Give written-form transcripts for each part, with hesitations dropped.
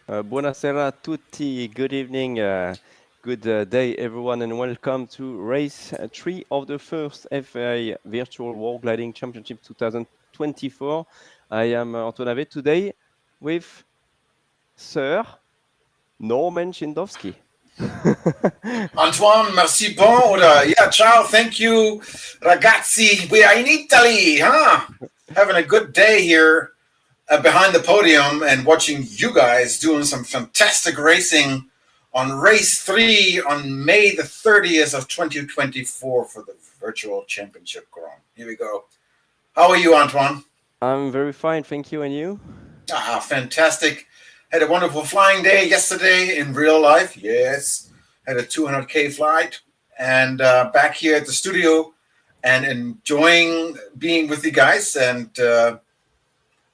Buonasera a tutti. Good evening, good day, everyone, and welcome to race 3 of the first FAI Virtual Wall Gliding Championship 2024. I am Antoine Ave today with Sir Norman Schindowski. Antoine, merci bon, oder yeah, ciao, thank you, ragazzi. We are in Italy, huh? Having a good day here behind the podium and watching you guys doing some fantastic racing on race 3 on May the 30th of 2024 for the virtual championship crown. Here we go. How are you, Antoine? I'm very fine, thank you, and you? Fantastic. Had a wonderful flying day yesterday in real life. Yes. Had a 200K flight and back here at the studio and enjoying being with you guys. And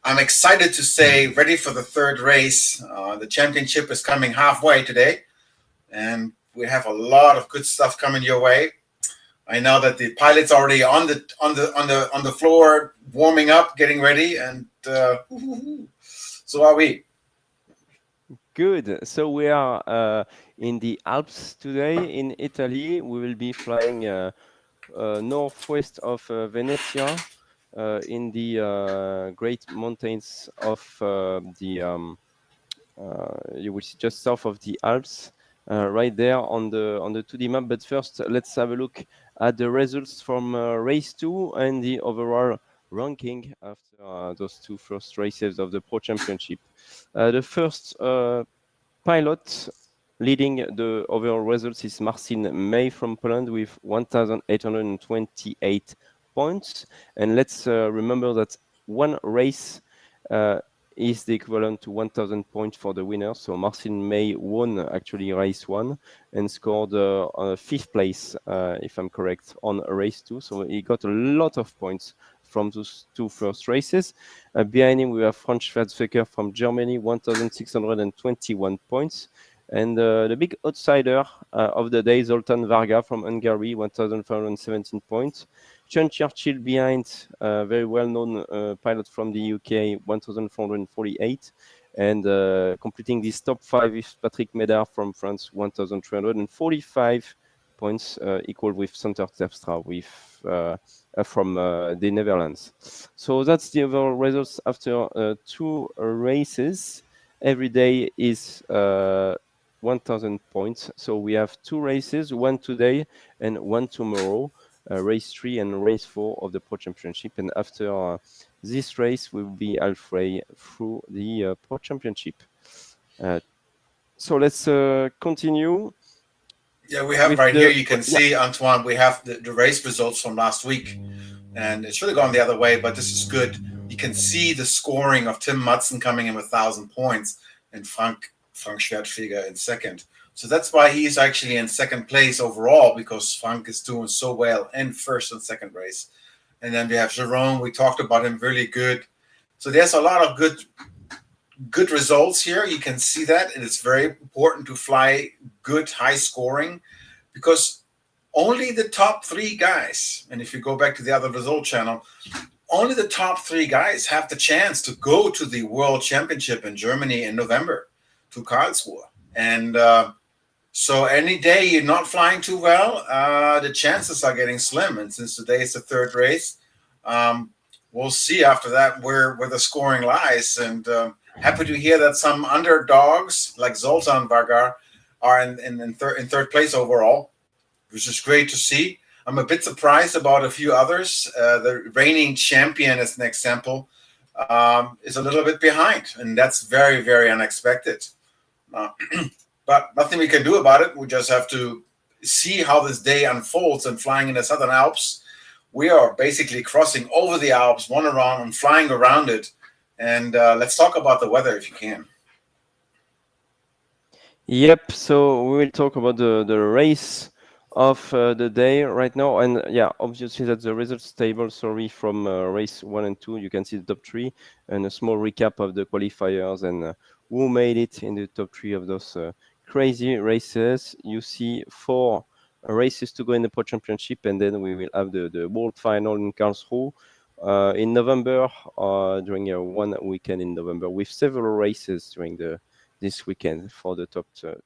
I'm excited to say, ready for the third race. The championship is coming halfway today, and we have a lot of good stuff coming your way. I know that the pilot's already on the floor, warming up, getting ready, and so are we. Good. So we are in the Alps today in Italy. We will be flying northwest of Venezia in the great mountains of you will see just south of the Alps, right there on the 2D map. But first, let's have a look at the results from race 2 and the overall ranking after those two first races of the Pro Championship. The first pilot leading the overall results is Marcin May from Poland with 1,828 points. And let's remember that one race is the equivalent to 1,000 points for the winner. So Marcin May won actually race 1 and scored 5th place, if I'm correct, on race 2. So he got a lot of points from those two first races. Behind him, we have Franz Schwarzbecker from Germany, 1,621 points. And the big outsider of the day, Zoltán Varga from Hungary, 1,517 points. Sean Churchill behind, very well-known pilot from the UK, 1,448. And completing this top 5 is Patrick Médard from France, 1,345 points, equal with Sander Terpstra from the Netherlands. So that's the overall results after 2 races. Every day is 1,000 points. So we have 2 races, one today and one tomorrow, race 3 and race 4 of the Pro Championship. And after this race, we will be halfway through the Pro Championship. So let's continue. Yeah, we have right here, you can see, Antoine, we have the race results from last week. And it should have gone the other way, but this is good. You can see the scoring of Tim Madsen coming in with 1,000 points and Frank Schwertfeger in second. So that's why he's actually in second place overall, because Frank is doing so well in first and second race. And then we have Jerome. We talked about him, really good. So there's a lot of good results here. You can see that. And it's very important to fly good, high scoring, because only the top 3 guys, and if you go back to the other result channel, only the top 3 guys have the chance to go to the World Championship in Germany in November to Karlsruhe. And so any day you're not flying too well, the chances are getting slim. And since today is the third race, we'll see after that where the scoring lies. And happy to hear that some underdogs like Zoltán Varga are in third place overall, which is great to see. I'm a bit surprised about a few others. The reigning champion, as an example, is a little bit behind, and that's very, very unexpected. But nothing we can do about it. We just have to see how this day unfolds. And flying in the Southern Alps, we are basically crossing over the Alps, one around and flying around it. And let's talk about the weather if you can. Yep, so we will talk about the race of the day right now. And yeah, obviously that's the results table, sorry, from race 1 and 2. You can see the top 3 and a small recap of the qualifiers and who made it in the top 3 of those crazy races. You see 4 races to go in the Pro Championship, and then we will have the World Final in Karlsruhe in November, during one weekend in November, with several races during this weekend for the top 3.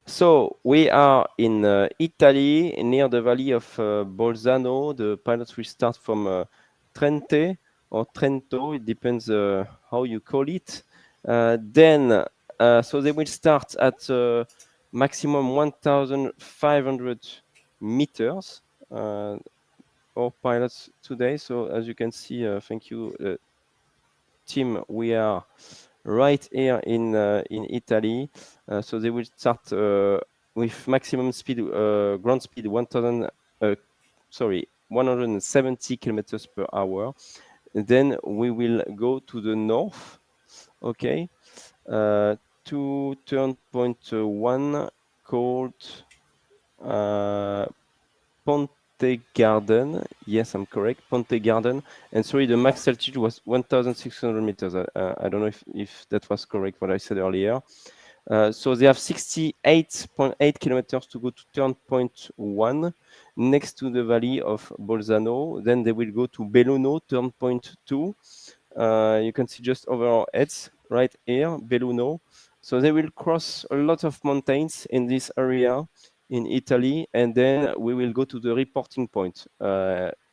So we are in Italy, near the valley of Bolzano. The pilots will start from Trente or Trento. It depends how you call it. Then, so they will start at maximum 1,500 meters. Our pilots today. So as you can see, thank you, team. We are right here in Italy. So they will start with maximum speed, ground speed 170 kilometers per hour. Then we will go to the north, okay, to turn point 1 called Ponte Garden. Yes, I'm correct. Ponte Garden. And sorry, the max altitude was 1,600 meters. I don't know if that was correct, what I said earlier. So they have 68.8 kilometers to go to turn point 1 next to the valley of Bolzano. Then they will go to Belluno, turn point 2. You can see just over our heads right here, Belluno. So they will cross a lot of mountains in this area in Italy, and then we will go to the reporting point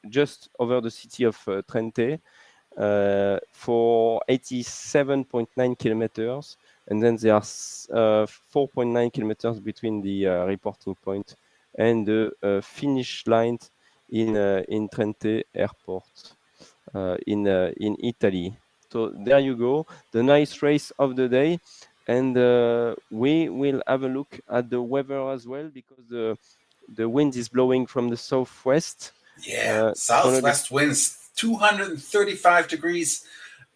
just over the city of Trente for 87.9 kilometers, and then there are 4.9 kilometers between the reporting point and the finish line in Trente Airport in Italy. So there you go, the nice race of the day. And we will have a look at the weather as well, because the wind is blowing from the southwest. Yeah, southwest winds, 235 degrees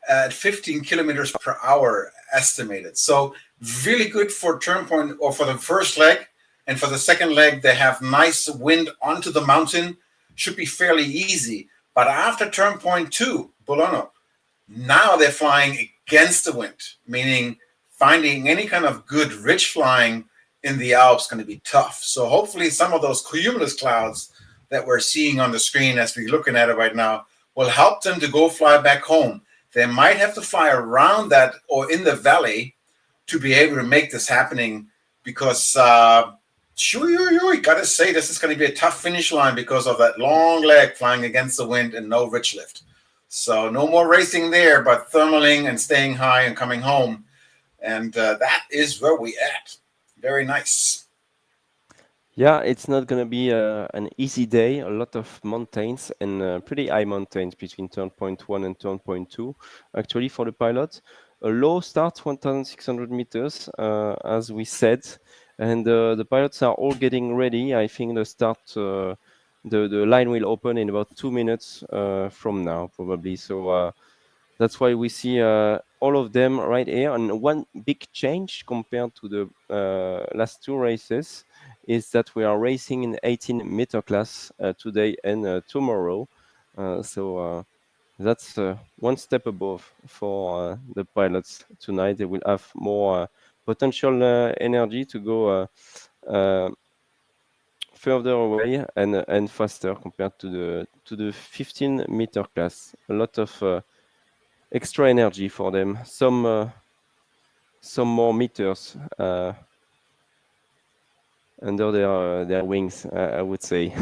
at 15 kilometers per hour estimated. So really good for turn point or for the first leg. And for the second leg, they have nice wind onto the mountain. Should be fairly easy. But after turn point 2, Bologna, now they're flying against the wind, meaning finding any kind of good ridge flying in the Alps is going to be tough. So hopefully some of those cumulus clouds that we're seeing on the screen as we're looking at it right now will help them to go fly back home. They might have to fly around that or in the valley to be able to make this happening, because gotta say this is going to be a tough finish line because of that long leg flying against the wind and no ridge lift. So no more racing there, but thermaling and staying high and coming home. And that is where we at. Very nice. Yeah, it's not going to be an easy day. A lot of mountains and pretty high mountains between turn point 1 and turn point 2, actually, for the pilot. A low start, 1,600 meters, as we said. And the pilots are all getting ready. I think the start, the line will open in about 2 minutes from now, probably. So that's why we see all of them right here. And one big change compared to the last 2 races is that we are racing in 18-meter class today and tomorrow. So that's one step above for the pilots tonight. They will have more potential energy to go further away and faster compared to the 15-meter class. A lot of extra energy for them. Some more meters under their wings, I would say.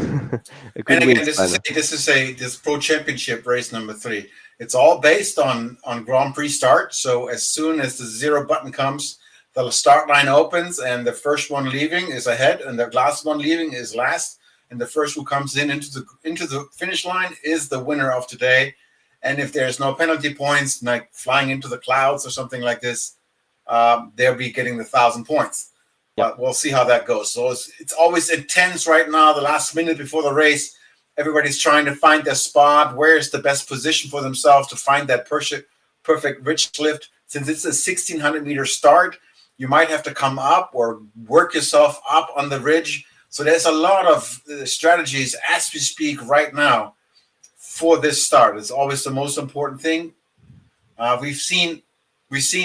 A good and again, wingspan. this Pro Championship race number 3. It's all based on Grand Prix start. So as soon as the 0 button comes, the start line opens, and the first one leaving is ahead, and the last one leaving is last. And the first who comes into the finish line is the winner of today. And if there's no penalty points, like flying into the clouds or something like this, they'll be getting the 1,000 points. But we'll see how that goes. So it's always intense right now, the last minute before the race. Everybody's trying to find their spot. Where's the best position for themselves to find that perfect ridge lift? Since it's a 1,600-meter start, you might have to come up or work yourself up on the ridge. So there's a lot of strategies as we speak right now for this start. It's always the most important thing. We've seen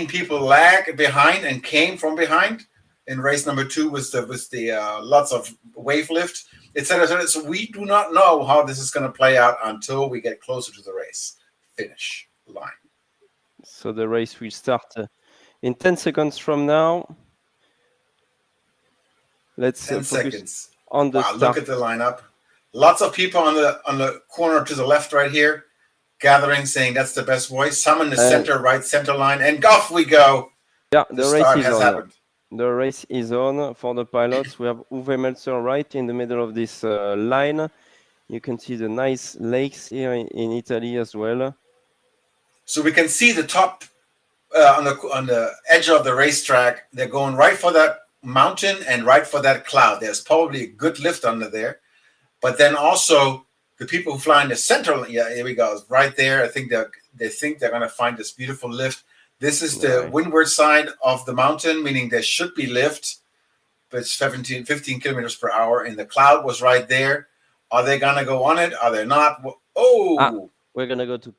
people lag behind and came from behind. In race number 2 was the lots of wave lift, etc. So we do not know how this is going to play out until we get closer to the race finish line. So the race will start in 10 seconds from now, let's 10 focus seconds. on the Wow, start. look at the lineup. Lots of people on the corner to the left right here gathering, saying that's the best voice. Some in the center line, and off we go. Yeah, The the race start is has on. happened. The race is on for the pilots. We have Uwe Melzer right in the middle of this line. You can see the nice lakes here in Italy as well. So we can see the top on the edge of the racetrack. They're going right for that mountain and right for that cloud. There's probably a good lift under there. But then also the people who fly in the center, yeah, here we go, right there. I think they think they're going to find this beautiful lift. This is the windward side of the mountain, meaning there should be lift, but it's 15 kilometers per hour, and the cloud was right there. Are they going to go on it? Are they not? Oh! We're going to go to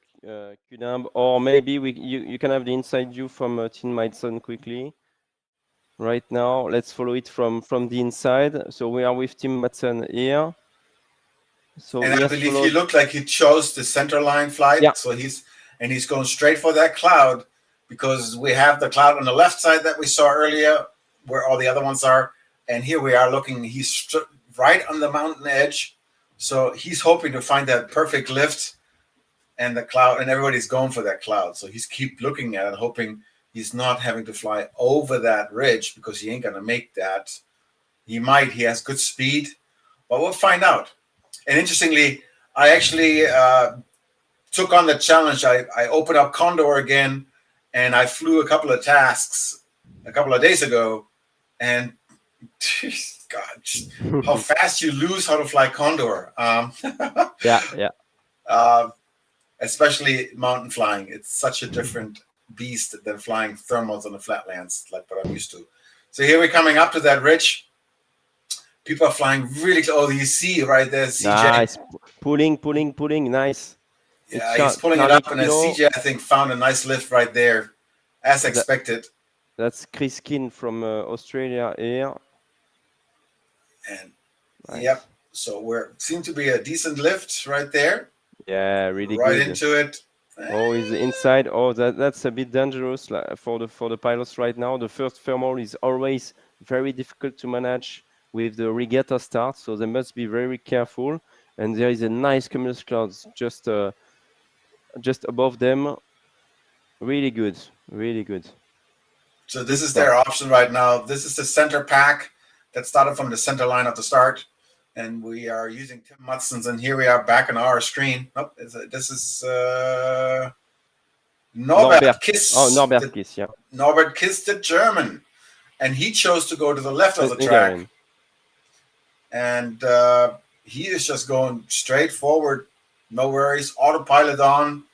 Cunard, or maybe you can have the inside view from Tim Madsen quickly. Right now, let's follow it from the inside. So we are with Tim Madsen here. So and I believe he looked like he chose the center line flight. Yeah. So he's going straight for that cloud, because we have the cloud on the left side that we saw earlier, where all the other ones are. And here we are looking, he's right on the mountain edge. So he's hoping to find that perfect lift and the cloud, and everybody's going for that cloud. So he's keep looking at it, hoping he's not having to fly over that ridge, because he ain't going to make that. He might, he has good speed, but we'll find out. And interestingly, I actually took on the challenge. I opened up Condor again, and I flew a couple of tasks a couple of days ago. And God, how fast you lose how to fly Condor. Yeah. Especially mountain flying. It's such a different beast than flying thermals on the flatlands, like what I'm used to. So here we're coming up to that ridge. People are flying really close. Oh, you see right there, CJ. Nice. Pulling. Nice. Yeah, he's pulling it up, and CJ, I think, found a nice lift right there, as expected. That's Chris Kin from Australia here. And nice. Yep, so we're seem to be a decent lift right there. Yeah, really right good. Right into it. Oh, is inside. Oh, that's a bit dangerous for the pilots right now. The first thermal is always very difficult to manage with the regatta start, so they must be very careful. And there is a nice cumulus clouds just above them. Really good. So this is their option right now. This is the center pack that started from the center line at the start, and we are using Tim Madsen's, and here we are back on our screen. Oh, this is Norbert Kiss. Oh, Norbert Kiss, yeah. Norbert Kiss, the German, and he chose to go to the left of the track. And he is just going straight forward, no worries, autopilot on,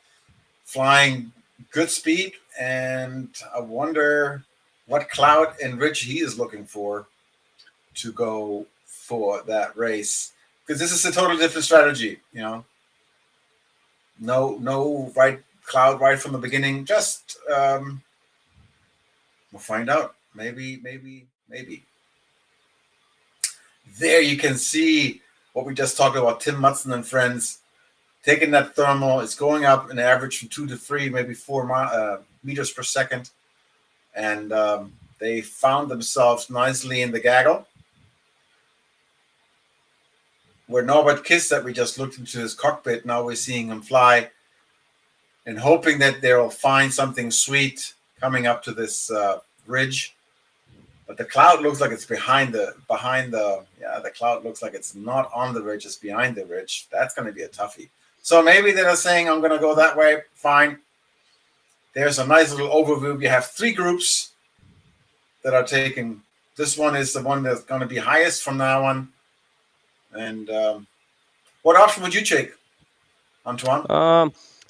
flying good speed. And I wonder what cloud and ridge he is looking for to go for that race, because this is a totally different strategy. No right cloud right from the beginning. Just we'll find out. Maybe. There you can see what we just talked about. Tim Madsen and friends taking that thermal. It's going up an average from 2 to 3, maybe 4 meters per second. And they found themselves nicely in the Gaggle, where Norbert Kiss, that we just looked into his cockpit, now we're seeing him fly and hoping that they'll find something sweet coming up to this ridge. But the cloud looks like it's behind the cloud looks like it's not on the ridge, it's behind the ridge. That's going to be a toughie. So maybe they're saying, I'm going to go that way. Fine. There's a nice little overview. You have 3 groups that are taking. This one is the one that's going to be highest from now on. And what option would you take, Antoine?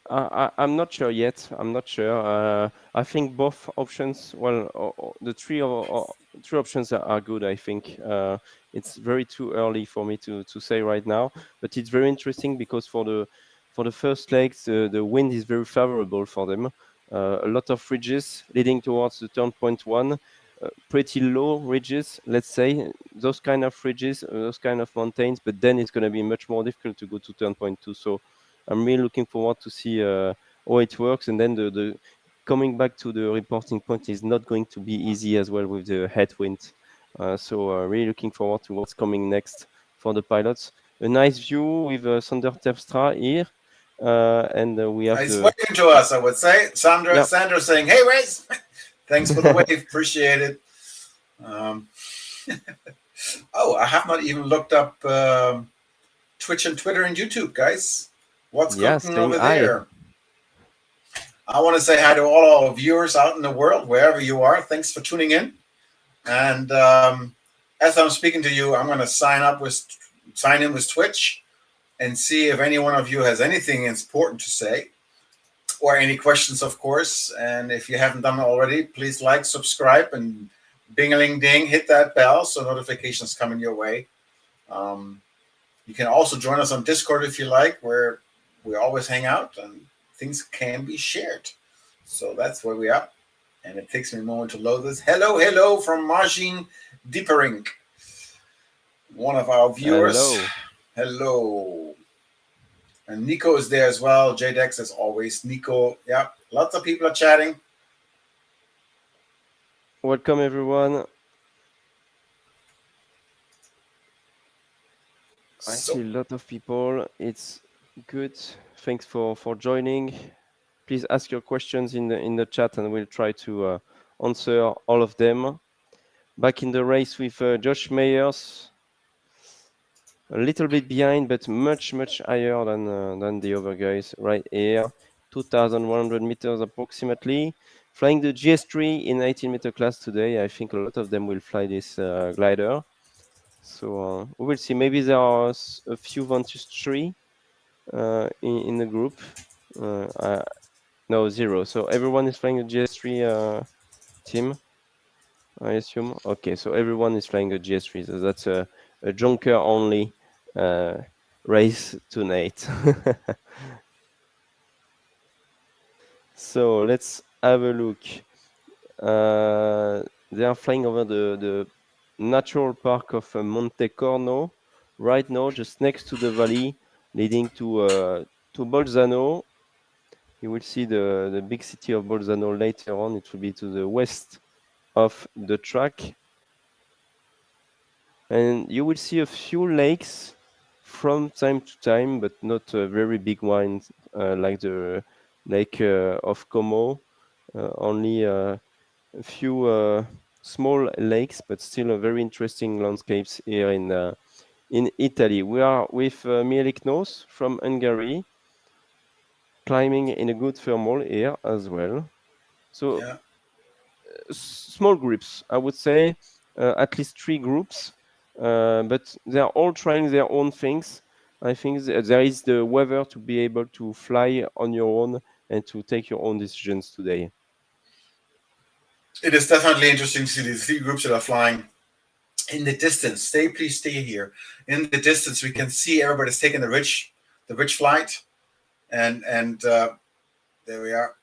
I'm not sure yet. I think both options. Well, the three options are good. I think it's very too early for me to say right now. But it's very interesting because for the first legs, the wind is very favorable for them. A lot of ridges leading towards the turn point 1. Pretty low ridges, let's say, those kind of ridges, those kind of mountains. But then it's going to be much more difficult to go to turn point 2. So I'm really looking forward to see how it works. And then coming back to the reporting point is not going to be easy as well with the headwind. So really looking forward to what's coming next for the pilots. A nice view with Sander Terpstra here. And we have He's the waving to us, I would say. yeah. Sandra saying, "Hey, Race, thanks for the wave. Appreciate it." Um, oh, I have not even looked up Twitch and Twitter and YouTube, guys. What's Yeah, cooking saying over hi. there? I want to say hi to all our viewers out in the world, wherever you are. Thanks for tuning in. And as I'm speaking to you, I'm going to sign in with Twitch and see if any one of you has anything important to say or any questions, of course. And if you haven't done it already, please like, subscribe, and bing-a-ling-ding, hit that bell so notifications coming your way. You can also join us on Discord if you like, where we always hang out and things can be shared. So that's where we are. And it takes me a moment to load this. Hello from Margin Deepering, one of our viewers. Hello. And Nico is there as well. JDEX as always. Nico, yeah, lots of people are chatting. Welcome everyone. I see a lot of people. It's good. Thanks for joining. Please ask your questions in the chat, and we'll try to answer all of them. Back in the race with Josh Meyers, a little bit behind, but much higher than the other guys right here. 2,100 meters approximately. Flying the GS3 in 18-meter class today. I think a lot of them will fly this glider. So we will see. Maybe there are a few Ventus 3 in the group. No, 0. So everyone is flying a GS3 team, I assume. Okay, so everyone is flying a GS3. So that's a junker only race tonight. So let's have a look. They are flying over the natural park of Monte Corno right now, just next to the valley leading to Bolzano. You will see the big city of Bolzano later on. It will be to the west of the track. And you will see a few lakes from time to time, but not very big ones like the lake of Como. Only a few small lakes, but still a very interesting landscapes here in Italy. We are with Mielik Nos from Hungary, climbing in a good thermal here as well. So Yeah. Small groups, I would say, at least 3 groups, but they're all trying their own things. I think there is the weather to be able to fly on your own and to take your own decisions today. It is definitely interesting to see the 3 groups that are flying in the distance. Please stay here. In the distance, we can see everybody's taking the ridge flight, and there we are.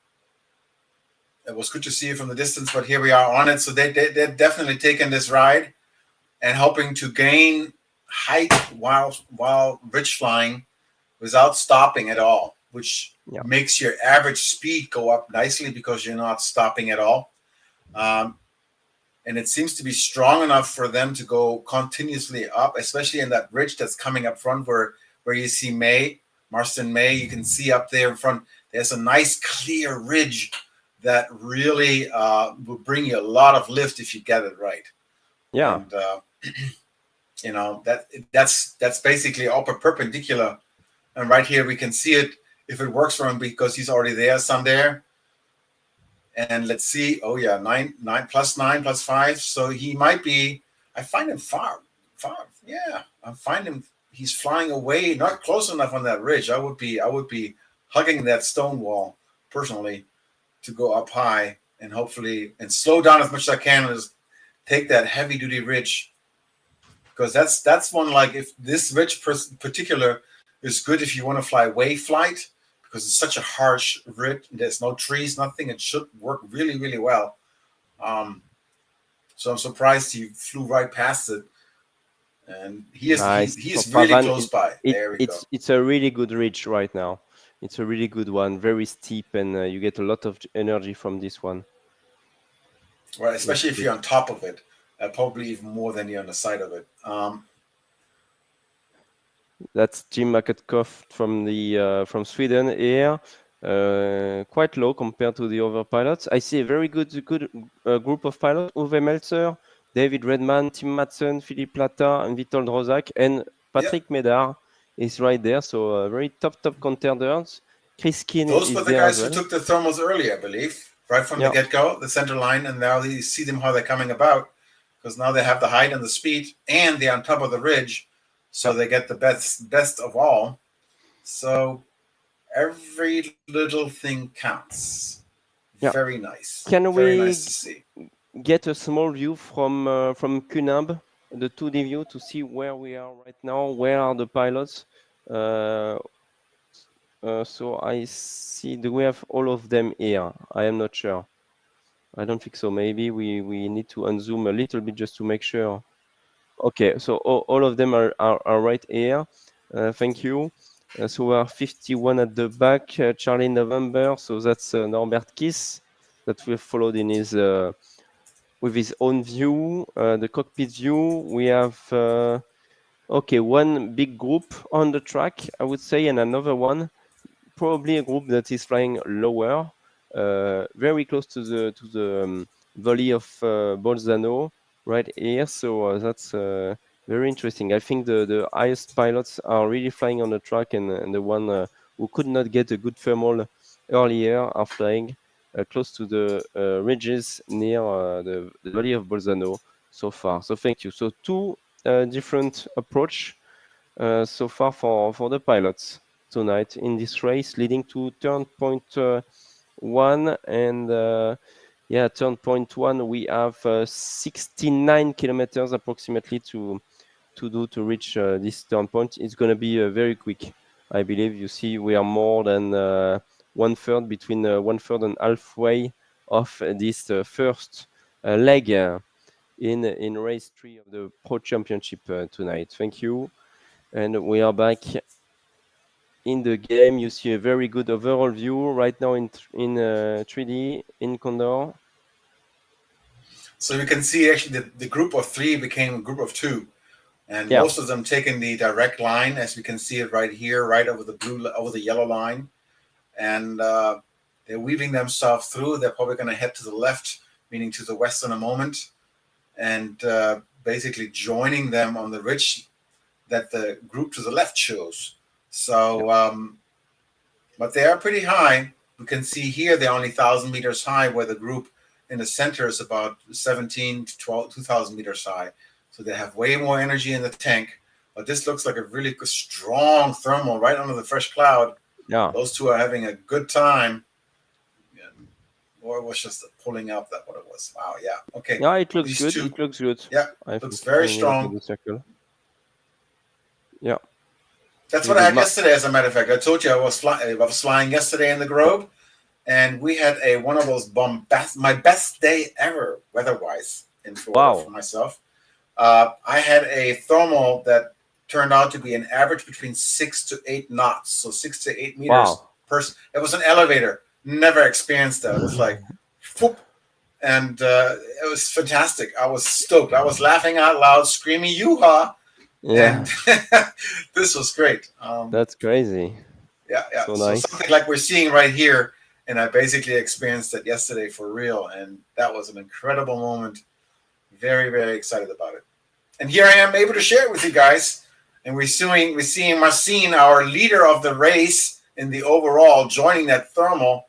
It was good to see it from the distance, but here we are on it. So they're definitely taking this ride and helping to gain height while ridge flying without stopping at all, which makes your average speed go up nicely because you're not stopping at all. And it seems to be strong enough for them to go continuously up, especially in that ridge that's coming up front where you see Marston May. You can see up there in front, there's a nice clear ridge that really will bring you a lot of lift if you get it right. Yeah. And, that's basically all perpendicular. And right here we can see it if it works for him because he's already there, some there. And let's see. Oh yeah, 9 plus 9 plus 5. So he might be. I find him far. Yeah, I find him. He's flying away, not close enough on that ridge. I would be hugging that stone wall personally to go up high and hopefully and slow down as much as I can and just take that heavy duty ridge. Because that's one, like, if this ridge particular is good if you want to fly wave flight, because it's such a harsh ridge. There's no trees, nothing. It should work really, really well. So I'm surprised he flew right past it. And he is really close by. There we go. It's a really good ridge right now. It's a really good one, very steep, and you get a lot of energy from this one. Right, That's especially if good. you're on top of it, probably even more than you're on the side of it. That's Jim McCutcoff from Sweden here. Quite low compared to the other pilots. I see a very good group of pilots: Uwe Meltzer, David Redman, Tim Madsen, Philippe Plata, and Witold Rozak, and Yeah, Patrick Medard is right there. So very top contenders. Chris Keen those were is the there as guys who well. took the thermals early, I believe, right from the Yeah, get-go, the center line, and now you see them how they're coming about because now they have the height and the speed, and they're on top of the ridge, so yeah, they get the best of all. So every little thing counts. yeah. Can Very nice we to see. get a small view from Cunard, the 2D view, to see where we are right now? Where are the pilots? Uh, so I see. Do we have all of them here? I am not sure. I don't think so. Maybe we need to unzoom a little bit just to make sure. Okay, so all of them are right here. Thank you. So we are 51 at the back. Charlie November. So that's Norbert Kiss that we have followed in his with his own view, the cockpit view. We have okay, one big group on the track, I would say, and another one, probably a group that is flying lower, very close to the valley of Bolzano, right here. So that's very interesting. I think the highest pilots are really flying on the track, and the one who could not get a good thermal earlier are flying close to the ridges near the valley of Bolzano so far. So thank you. So two different approach so far for the pilots tonight in this race, leading to turn point one. And yeah, turn point one, we have 69 kilometers approximately to do to reach this turn point. It's going to be very quick, I believe. You see, we are more than one third, between one third and halfway of this first leg in race three of the Pro Championship tonight. Thank you. And we are back in the game. You see a very good overall view right now in 3D in Condor. So we can see actually the group of three became a group of two, and Yeah. most of them taking the direct line, as we can see it right here, right over the yellow line, and they're weaving themselves through. They're probably going to head to the left, meaning to the west in a moment, and basically joining them on the ridge that the group to the left shows. So, but they are pretty high. We can see here they're only 1,000 meters high, where the group in the center is about 17 to 12, 2,000 meters high. So they have way more energy in the tank. But this looks like a really strong thermal right under the fresh cloud. Yeah. Those two are having a good time. Or it was just pulling up that what it was. Wow, yeah. Okay. Yeah, it looks These good. two, It looks good. yeah, I looks think very in into strong. the circle. Yeah. That's Very what I good. had yesterday, as a matter of fact. I told you I was flying yesterday in the Grove, and we had one of those my best day ever weather-wise in Florida for Wow. myself. I had a thermal that turned out to be an average between 6 to 8 knots, so 6 to 8 meters Wow. per. It was an elevator. Never experienced that. It was like, whoop, and it was fantastic. I was stoked. I was laughing out loud, screaming "Yoo-ha!" Yeah. And this was great. That's crazy. Yeah. So So nice. something like we're seeing right here, and I basically experienced it yesterday for real, and that was an incredible moment. Very, very excited about it. And here I am able to share it with you guys. And we're seeing Marcin, our leader of the race in the overall, joining that thermal,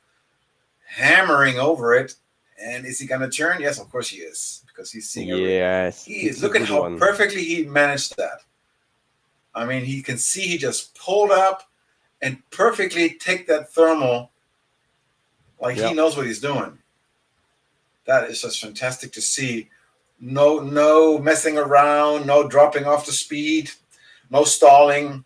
hammering over it. And is he going to turn? Yes, of course he is, because he's seeing Yes, he is. it's a Look at good how one. perfectly he managed that. I mean, he can see he just pulled up and perfectly take that thermal like Yeah. he knows what he's doing. That is just fantastic to see. No messing around, no dropping off the speed, no stalling.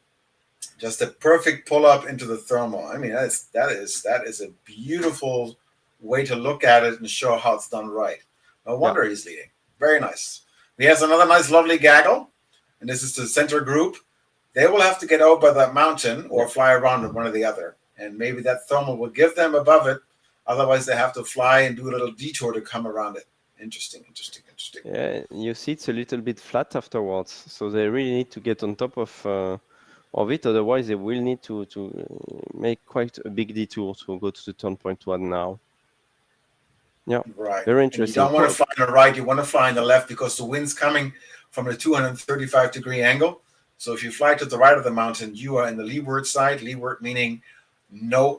Just a perfect pull up into the thermal. I mean, that is a beautiful way to look at it and show how it's done right. No Yeah. wonder he's leading. Very nice. He has another nice, lovely gaggle, and this is the center group. They will have to get over that mountain Yeah. or fly around it, one or the other. and maybe that thermal will give them above it. Otherwise, they have to fly and do a little detour to come around it. Interesting. Yeah, you see it's a little bit flat afterwards, so they really need to get on top of it. Otherwise, they will need to make quite a big detour to go to the turn point 1 now. Yeah, right. very And you interesting. don't want to fly on the right; you want to fly on the left because the wind's coming from a 235-degree angle. So if you fly to the right of the mountain, you are in the leeward side. Leeward meaning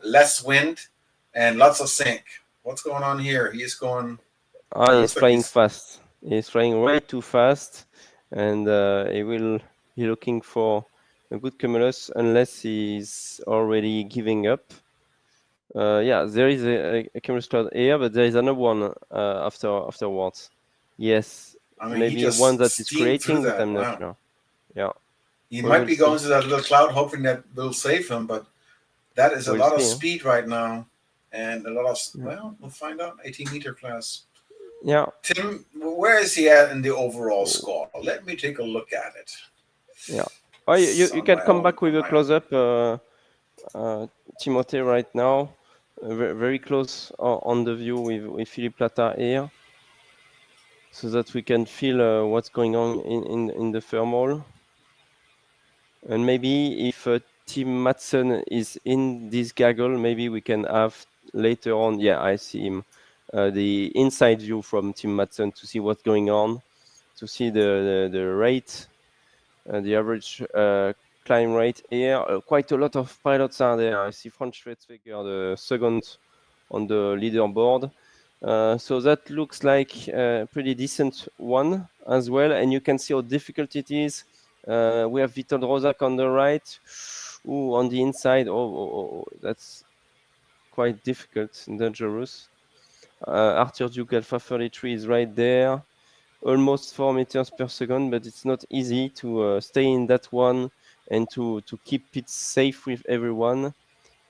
less wind and lots of sink. What's going on here? He is going. He's flying fast. He's flying way too fast, and he's looking for a good cumulus unless he's already giving up. Yeah, there is a cumulus cloud here, but there is another one afterwards. Yes, I mean, maybe one that is creating, but I'm not sure. Yeah, he might be going to that little cloud, hoping that will save him, but that is a lot of speed right now, and a lot of we'll find out. 18-meter class. Yeah. Tim, where is he at in the overall score? Let me take a look at it. Yeah. Oh, you can come back with a close-up, Timothy, right now. Very close on the view with Philippe Plata here, so that we can feel what's going on in the thermal. And maybe if Tim Madsen is in this Gaggle, maybe we can have later on. Yeah, I see him. The inside view from Tim Madsen to see what's going on, to see the rate, the average climb rate here. Quite a lot of pilots are there. I see Franz Schwetzweger, the second on the leaderboard. So that looks like a pretty decent one as well. And you can see how difficult it is. We have Witold Rosak on the right. Ooh, on the inside. Oh, that's quite difficult and dangerous. Arthur Duke Alpha 33 is right there. Almost 4 meters per second, but it's not easy to stay in that one and to keep it safe with everyone.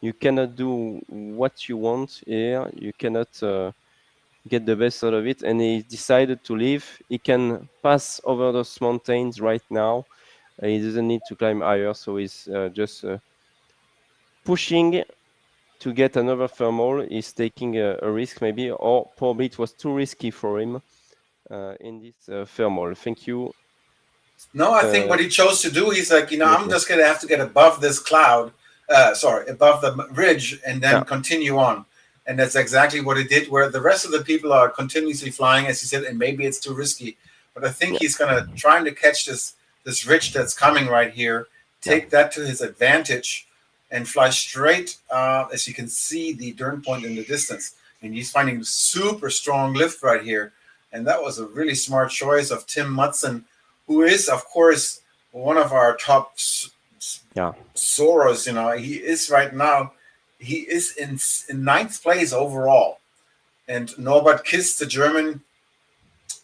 You cannot do what you want here. You cannot get the best out of it. And he decided to leave. He can pass over those mountains right now. He doesn't need to climb higher, so he's just pushing to get another thermal. He's taking a risk maybe, or probably it was too risky for him in this thermal. Thank you. No, I think what he chose to do, he's like, I'm just going to have to get above this cloud, above the ridge, and then continue on. And that's exactly what he did, where the rest of the people are continuously flying, as he said, and maybe it's too risky. But I think he's going to try to catch this ridge that's coming right here, take that to his advantage, and fly straight, as you can see, the turn point in the distance. And he's finding super strong lift right here. And that was a really smart choice of Tim Madsen, who is, of course, one of our top soarers. He is right now, he is in 9th place overall. And Norbert Kiss, the German,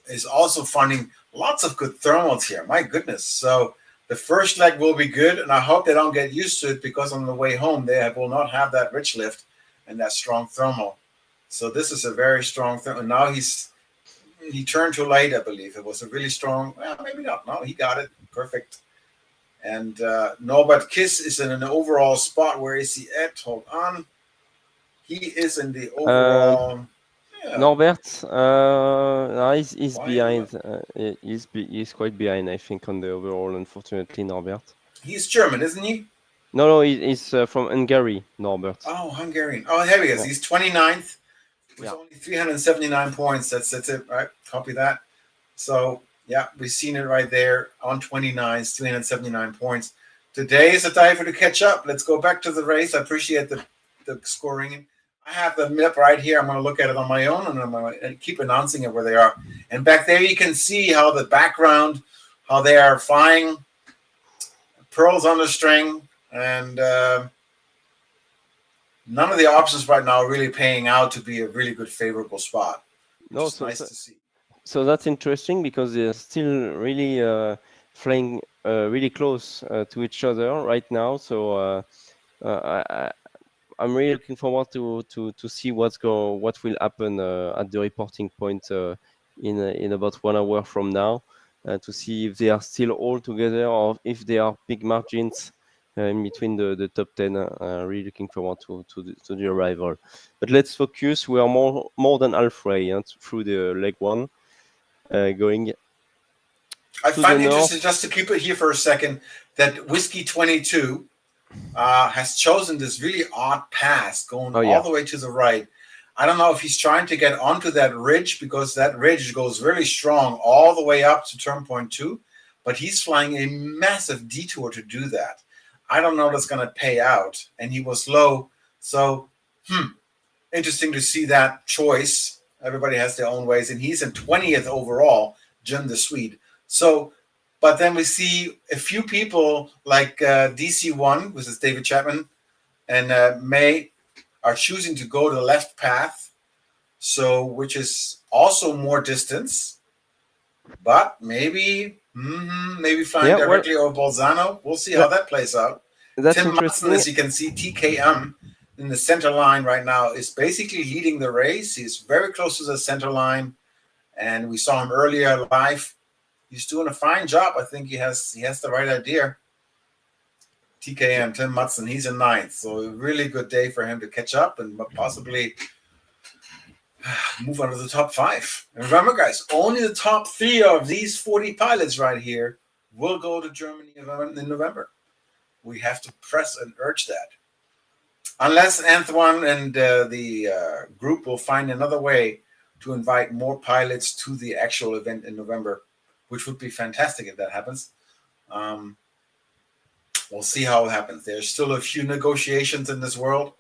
is also finding lots of good thermals here. My goodness. So the first leg will be good, and I hope they don't get used to it, because on the way home, they will not have that rich lift and that strong thermal. So this is a very strong thermal. And now he turned too late, I believe. It was a really strong, well, maybe not. No, he got it. Perfect. And Norbert Kiss is in an overall spot. Where is he at? Hold on. He is in the overall. Norbert, he's behind. He's quite behind, I think, on the overall, unfortunately, Norbert. He's German, isn't he? No, he's from Hungary, Norbert. Oh, Hungarian. Oh, here he is. He's 29th. With only 379 points. That's it, right? Copy that. So, we've seen it right there on 29, 379 points. Today is a diver to catch up. Let's go back to the race. I appreciate the scoring. I have the map right here. I'm going to look at it on my own, and I'm going to keep announcing it where they are. And back there, you can see how the background, how they are flying, pearls on the string, and none of the options right now are really paying out to be a really good, favorable spot. No, so nice to see. So that's interesting, because they're still really flying really close to each other right now. So I'm really looking forward to see what will happen at the reporting point in about 1 hour from now, to see if they are still all together or if there are big margins in between the top 10. Really looking forward to the arrival. But let's focus. We are more than halfway through the leg one, going I to the find north. interesting, just to keep it here for a second, that Whiskey 22 has chosen this really odd pass going Oh all yeah, the way to the right. I don't know if he's trying to get onto that ridge, because that ridge goes really strong all the way up to turn point 2, but he's flying a massive detour to do that. I don't know if that's going to pay out, and he was low. So, interesting to see that choice. Everybody has their own ways, and he's in 20th overall, Jim the Swede. So, but then we see a few people like DC1, which is David Chapman, and May are choosing to go to the left path, so which is also more distance, but maybe flying yeah. Well, directly over Bolzano. We'll see how that, that plays out. that's Tim Madsen, interesting. as you can see, TKM in the center line right now is basically leading the race. He's very close to the center line, and we saw him earlier live. He's doing a fine job. I think he has the right idea. TKM, Tim Madsen, he's in ninth, so a really good day for him to catch up and possibly move on to the top 5. And remember, guys, only the top 3 of these 40 pilots right here will go to Germany in November. We have to press and urge that. Unless Antoine and the group will find another way to invite more pilots to the actual event in November, which would be fantastic if that happens. We'll see how it happens. There's still a few negotiations in this world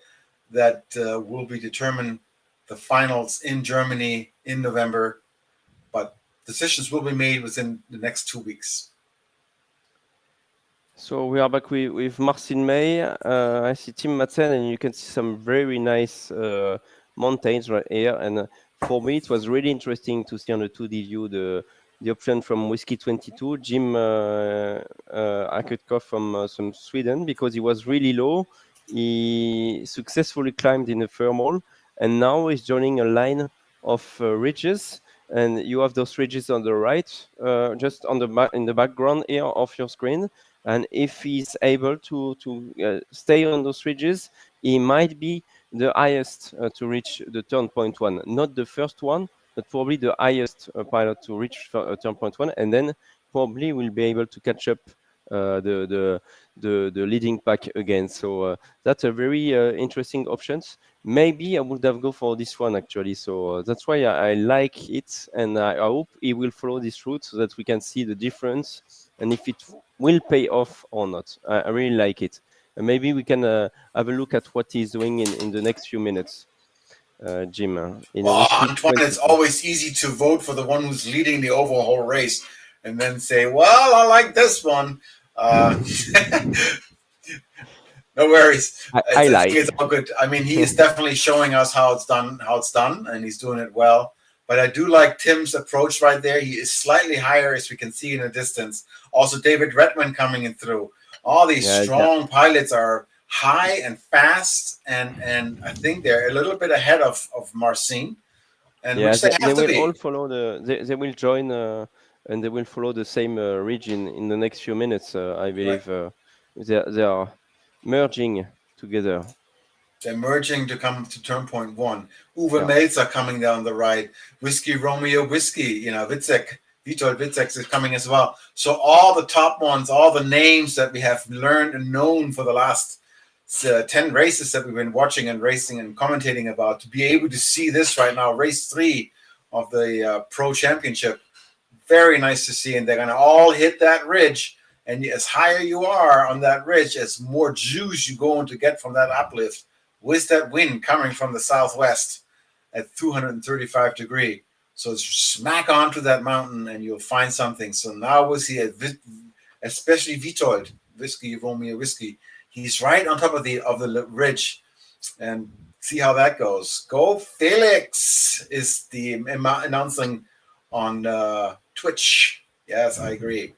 that will be determined the finals in Germany in November, but decisions will be made within the next 2 weeks. So we are back with Marcin May. I see Tim Madsen, and you can see some very nice mountains right here. And for me, it was really interesting to see on the 2D view the option from Whiskey 22, Jim Akutkov from Sweden, because he was really low. He successfully climbed in a thermal, and now he's joining a line of ridges. And you have those ridges on the right, just on in the background here of your screen. And if he's able to stay on those ridges, he might be the highest to reach the turn point 1, not the first one, but probably the highest pilot to reach turn point 1, and then probably will be able to catch up the leading pack again. So that's a very interesting options. Maybe I would have go for this one actually. So that's why I like it, and I hope he will follow this route so that we can see the difference and if it will pay off or not. I really like it. And maybe we can have a look at what he's doing in the next few minutes. Jim, in a Well, Whiskey Antoine, it's 22. always easy to vote for the one who's leading the overall race and then say, well, I like this one. No worries. I I think like. it's all good. I mean, he is definitely showing us how it's done, and he's doing it well. But I do like Tim's approach right there. He is slightly higher, as we can see in the distance. Also, David Redman coming in through. All these Yeah, strong pilots are high and fast, and I think they're a little bit ahead of Marcin, and yeah. which they They have to will all be. follow they will join and they will follow the same region in the next few minutes. I Right. believe they are merging together. They're merging to come to turn point 1. Uwe Yeah. Melzer coming down the right. Whiskey Romeo Whiskey, Witzek, Witold Witzek is coming as well. So all the top ones, all the names that we have learned and known for the last 10 races that we've been watching and racing and commentating about, to be able to see this right now, race 3 of the Pro Championship. Very nice to see. And they're going to all hit that ridge. And as higher you are on that ridge, as more juice you're going to get from that uplift, with that wind coming from the southwest at 235 degree. So smack onto that mountain and you'll find something. So now we'll see, especially Witold, Whiskey, Romeo Whiskey. He's right on top of the ridge, and see how that goes. Go Felix is the announcing on Twitch. Yes, I agree.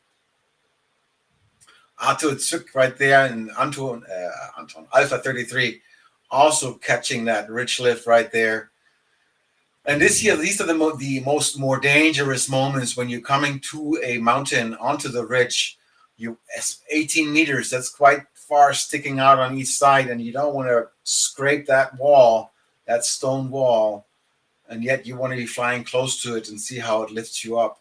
Arthur Zück right there, and Anton Alpha 33 also catching that ridge lift right there. And this year, these are the more dangerous moments when you're coming to a mountain onto the ridge. You 18 meters, that's quite far sticking out on each side, and you don't want to scrape that wall, that stone wall, and yet you want to be flying close to it and see how it lifts you up.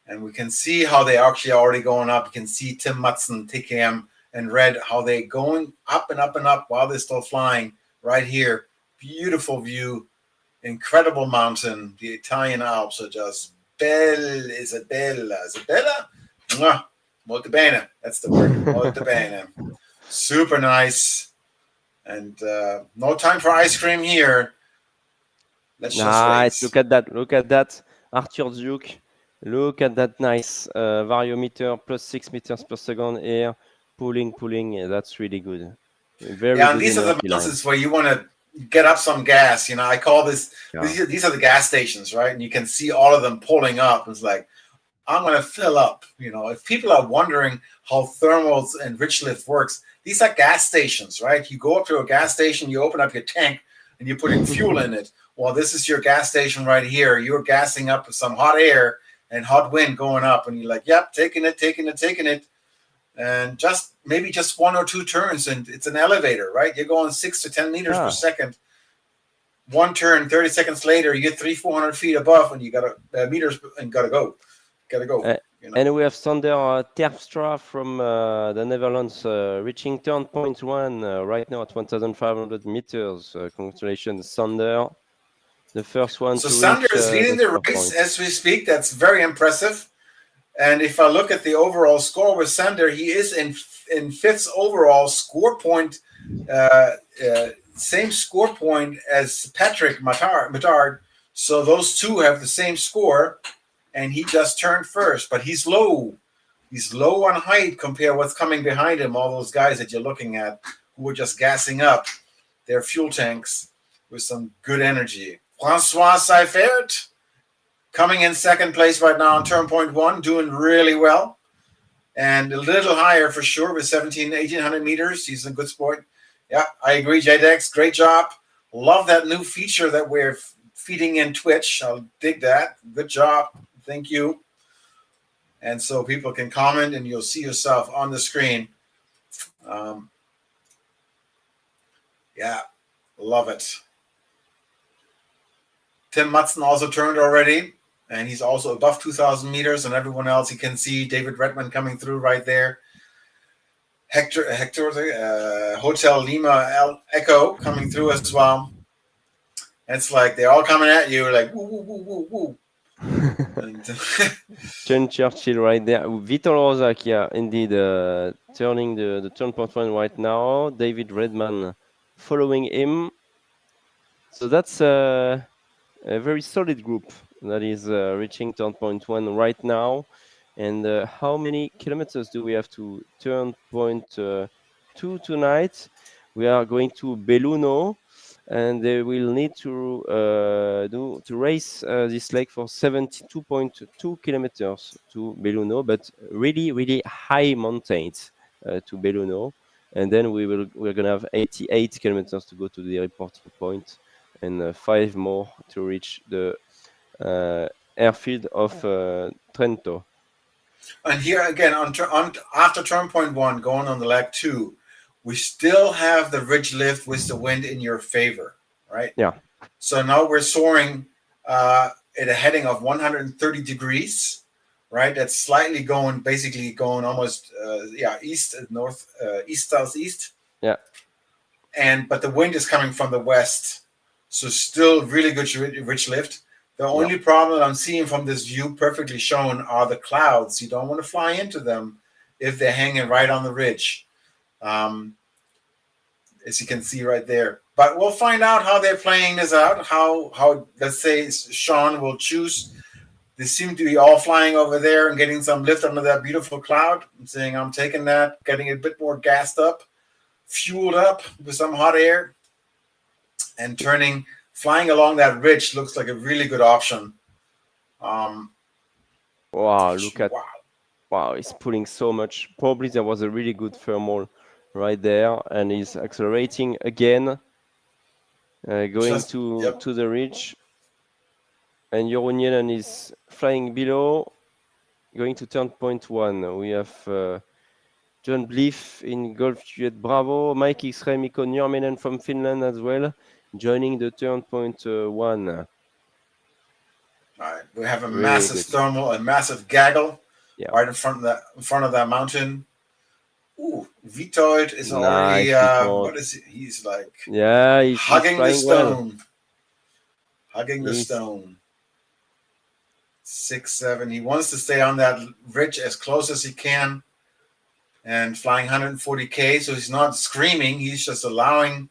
And we can see how they actually are already going up. You can see Tim Mutson, TKM, and Red, how they going up and up and up while they're still flying right here. Beautiful view, incredible mountain. The Italian Alps are just bella, Isabella. Mwah. Molto bene. That's the word. Molto bene. Super nice. And no time for ice cream here. Let's just race. Look at that. Look at that. Arthur Duke. Look at that nice variometer plus 6 meters per second air. Pulling. Yeah, that's really good. Very yeah, good. And these are the mountains where you want to get up some gas. I call this, these are the gas stations, right? And you can see all of them pulling up. It's like, I'm going to fill up. If people are wondering how thermals and rich lift works, these are gas stations, right? You go up to a gas station, you open up your tank, and you're putting fuel in it. Well, this is your gas station right here. You're gassing up with some hot air and hot wind going up, and you're like, yep, taking it. And maybe just 1 or 2 turns, and it's an elevator, right? You're going 6 to 10 meters per second. 1 turn, 30 seconds later, you get 300-400 feet above, and you got meters and gotta go. And we have Sander Terpstra from the Netherlands reaching turn point 1 right now at 1,500 meters. Congratulations, Sander. The first one. So Sander is leading the race as we speak. That's very impressive. And if I look at the overall score with Sander, he is in 5th overall score point, same score point as Patrick Matard. So those two have the same score, and he just turned first. But he's low. He's low on height compared to what's coming behind him, all those guys that you're looking at who are just gassing up their fuel tanks with some good energy. Francois Seifert coming in 2nd place right now on turn point 1, doing really well. And a little higher for sure with 1,800 meters. He's a good sport. Yeah, I agree, JDEX. Great job. Love that new feature that we're feeding in Twitch. I'll dig that. Good job. Thank you. And so people can comment and you'll see yourself on the screen. Yeah, love it. Tim Mutson also turned already, and he's also above 2,000 meters, and everyone else you can see David Redmond coming through right there. Hector, Hotel Lima Echo coming through as well. And it's like they're all coming at you like woo, woo, woo, woo, woo. John Churchill right there. Vitor Rozak, yeah, indeed, turning the turn point 1 right now. David Redman following him. So that's a very solid group that is reaching turn point 1 right now. And how many kilometers do we have to turn point 2 tonight? We are going to Belluno, and they will need to race this lake for 72.2 kilometers to Belluno, but really high mountains to Belluno. And then we're gonna have 88 kilometers to go to the reporting point, and 5 more to reach the airfield of Trento. And here again, after turn point 1, going on the leg 2, we still have the ridge lift with the wind in your favor, right? Yeah. So now we're soaring at a heading of 130 degrees, right? That's slightly basically going almost, east, north, east, southeast. Yeah. But the wind is coming from the west. So still really good ridge lift. The only problem I'm seeing from this view, perfectly shown, are the clouds. You don't want to fly into them if they're hanging right on the ridge, as you can see right there. But we'll find out how they're playing this out, how let's say Sean will choose. They seem to be all flying over there and getting some lift under that beautiful cloud. I'm saying I'm taking that, getting a bit more gassed up, fueled up with some hot air, and flying along that ridge looks like a really good option. Wow, look at wow, it's pulling so much. Probably there was a really good thermal right there, and he's accelerating again, going to the ridge. And Jeroen is flying below, going to turn point 1. We have John Bliff in Golf Juliet Bravo, Mike X-Ray Mikko Nurminen from Finland as well, joining the turn point 1. All right, we have a Really massive good. thermal, a massive gaggle, Yeah. right in front of that mountain. Ooh, Vitold is already. Nice report. What is he? He's like Yeah, he's hugging the flying well. stone. Hugging the stone. 6-7. He wants to stay on that ridge as close as he can, and flying 140K. So he's not screaming. He's just allowing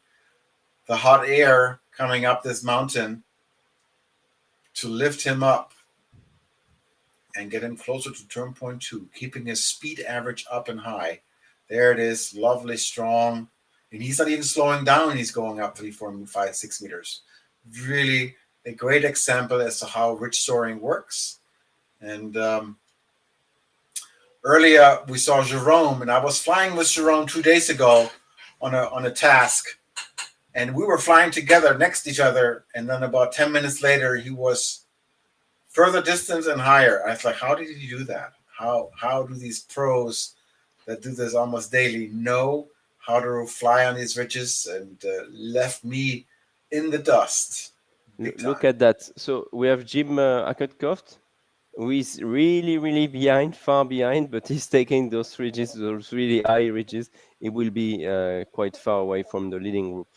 the hot air coming up this mountain to lift him up and get him closer to turn point 2, keeping his speed average up and high. There it is, lovely, strong. And he's not even slowing down. He's going up 3, 4, 5, 6 meters. Really a great example as to how ridge soaring works. And earlier we saw Jerome, and I was flying with Jerome 2 days ago on a task. And we were flying together next to each other. And then about 10 minutes later, he was further distance and higher. I was like, how did he do that? How do these pros that do this almost daily know how to fly on these ridges? And left me in the dust. Look at that. So we have Jim Ackertkoft, who is really, really behind, far behind, but he's taking those ridges, those really high ridges. It will be quite far away from the leading group.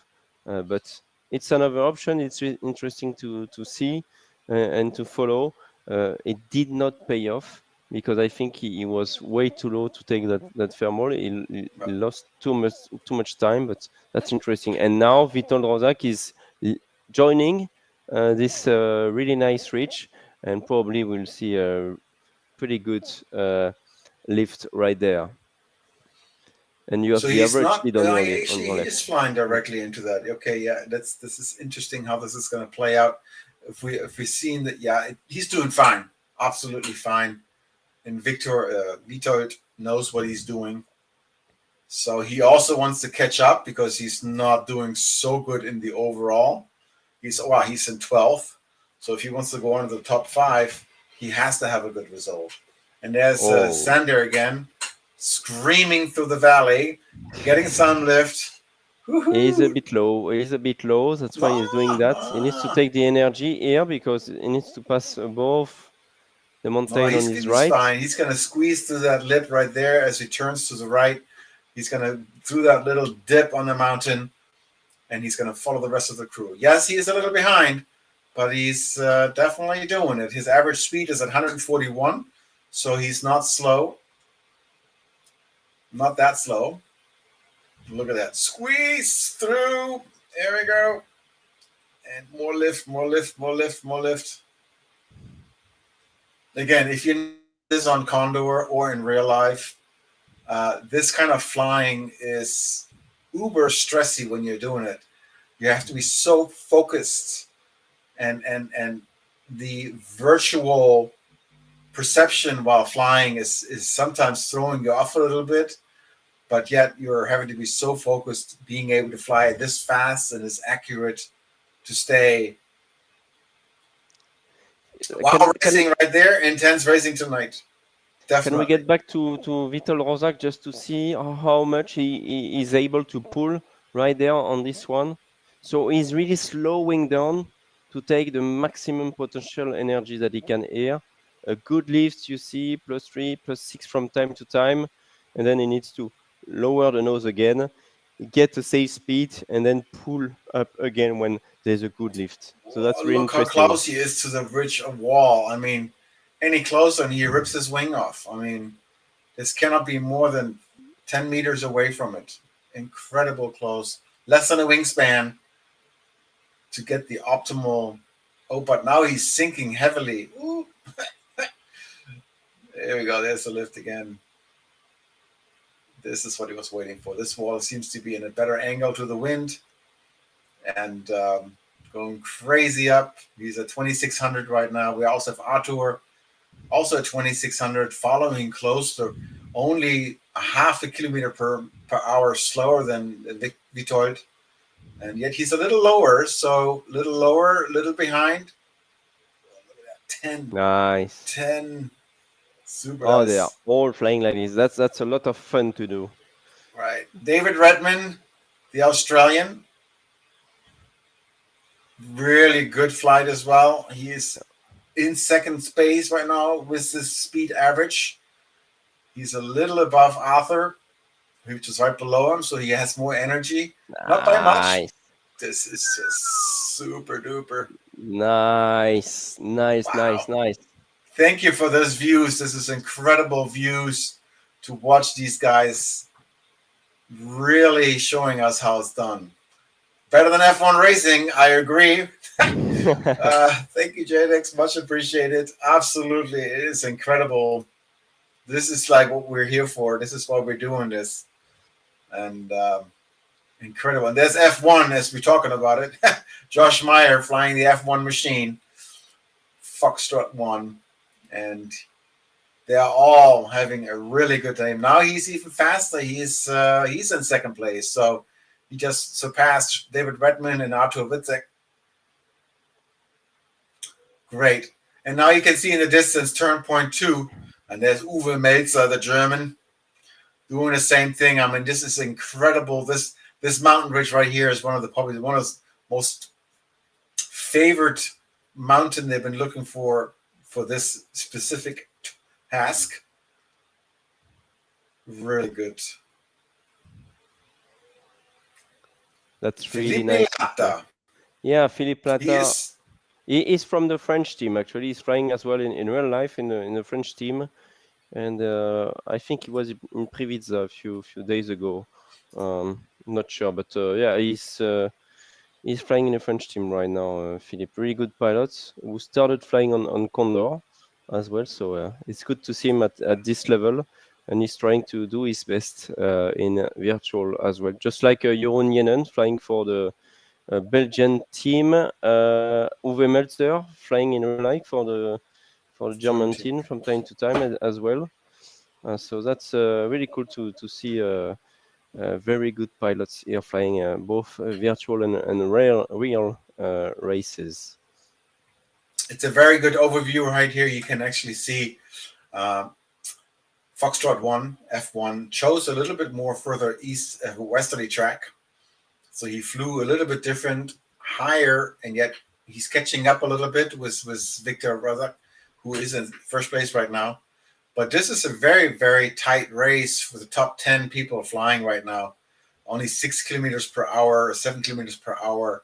But it's another option. It's interesting to see and to follow. It did not pay off because I think he was way too low to take that thermal. He lost too much time, but that's interesting. And now Witold Rozak is joining this really nice ridge, and probably we'll see a pretty good lift right there. And you have the average speed on your left. He is flying directly into that. Okay, yeah, this is interesting how this is going to play out. If we've seen that, yeah, he's doing fine, absolutely fine. And Vitold knows what he's doing. So he also wants to catch up because he's not doing so good in the overall. He's in 12th. So if he wants to go into the top 5, he has to have a good result. And there's Sander again, screaming through the valley, getting some lift. He's a bit low. That's why he's doing that. He needs to take the energy here because he needs to pass above the mountain on his right. Fine. He's going to squeeze through that lip right there as he turns to the right. He's going to through that little dip on the mountain, and he's going to follow the rest of the crew. Yes, he is a little behind, but he's definitely doing it. His average speed is at 141, so he's not slow. Not that slow. Look at that. Squeeze through. There we go. And more lift, more lift, more lift, more lift. Again, if you this on Condor or in real life, this kind of flying is uber stressy when you're doing it. You have to be so focused, and the virtual perception while flying is sometimes throwing you off a little bit, but yet you're having to be so focused, being able to fly this fast and as accurate to stay. Wow, racing right there, intense racing tonight. Definitely. Can we get back to Witold Rozak just to see how much he is able to pull right there on this one? So he's really slowing down to take the maximum potential energy that he can air. A good lift, you see, +3, +6 from time to time. And then he needs to lower the nose again, get a safe speed, and then pull up again when there's a good lift. So that's really interesting. Look how close he is to the ridge of wall. I mean, any closer and he rips his wing off. I mean, this cannot be more than 10 meters away from it. Incredible close. Less than a wingspan to get the optimal. Oh, but now he's sinking heavily. Ooh. There we go. There's the lift again. This is what he was waiting for. This wall seems to be in a better angle to the wind and going crazy up. He's at 2,600 right now. We also have Artur, also at 2,600, following close to only a half a kilometer per hour slower than Witold. And yet he's a little lower, so a little lower, a little behind. Look at that, 10. Nice. 10 Super Oh, they are nice. all flying like this. That's a lot of fun to do. Right. David Redman, the Australian, really good flight as well. He is in second space right now with his speed average. He's a little above Arthur, which is right below him, so he has more energy. Not by much. Nice, This is just super duper. nice, nice, nice, Wow. nice. Thank you for those views. This is incredible views to watch these guys really showing us how it's done. Better than F1 racing, I agree. Thank you, JDX. Much appreciated. Absolutely. It is incredible. This is like what we're here for. This is why we're doing this. And incredible. And there's F1 as we're talking about it. Josh Meyer flying the F1 machine, Foxtrot 1. And they are all having a really good time. Now he's even faster. He's in second place. So he just surpassed David Redman and Artur Witzek. Great. And now you can see in the distance turn point 2. And there's Uwe Melzer, the German, doing the same thing. I mean, this is incredible. This mountain ridge right here is probably one of the most favorite mountain they've been looking for this specific task. Really good. That's really nice. Latta. Yeah, Philippe Plata. He is from the French team. Actually, he's flying as well in real life in the French team, and I think he was in Previzza a few days ago. Not sure, but yeah, he's flying in the French team right now. Philippe, really good pilot who started flying on Condor as well. So it's good to see him at this level, and he's trying to do his best in virtual as well. Just like Jeroen Jenen flying for the Belgian team, Uwe Melzer flying in real life for the German team from time to time as well. So that's really cool to see very good pilots here flying both virtual and real races. It's a very good overview right here. You can actually see Foxtrot 1, F1, chose a little bit more further east, westerly track. So he flew a little bit different, higher, and yet he's catching up a little bit with Victor Razak, who is in first place right now. But this is a very, very tight race for the top 10 people flying right now. Only 6 kilometers per hour, 7 kilometers per hour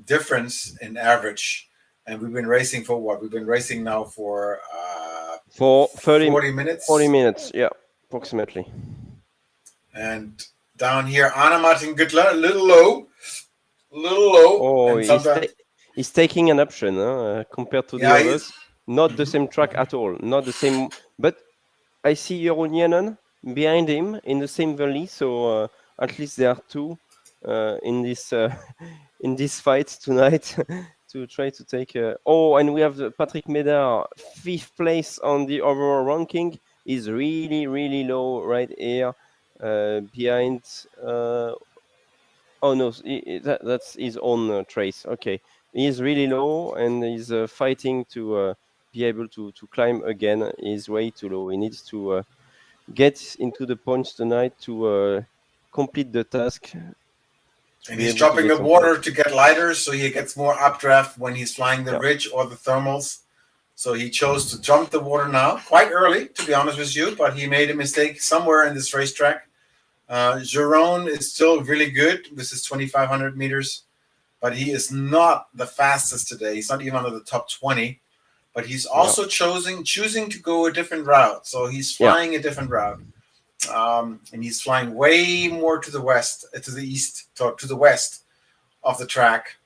difference in average. And we've been racing for what? We've been racing now for 40 minutes. 40 minutes, yeah, approximately. And down here, Anna Martin Güttler, a little low. Oh, he's taking an option compared to the others. Not the same track at all. Not the same. But I see Jeroen Jenen behind him in the same valley. So at least there are two in this fight tonight to try to take. And we have Patrick Médard, 5th place on the overall ranking. Is really, really low right here behind. Oh no, that's his own trace. Okay, he's really low and he's fighting to be able to climb again. He's way too low. He needs to get into the points tonight to complete the task. And he's dropping the water to get lighter, so he gets more updraft when he's flying the ridge or the thermals. So he chose to jump the water now, quite early, to be honest with you, but he made a mistake somewhere in this racetrack. Jeroen is still really good with his 2,500 meters, but he is not the fastest today. He's not even under the top 20, but he's also choosing to go a different route. So he's flying a different route. And he's flying way more to the west, to the east, to the west of the track.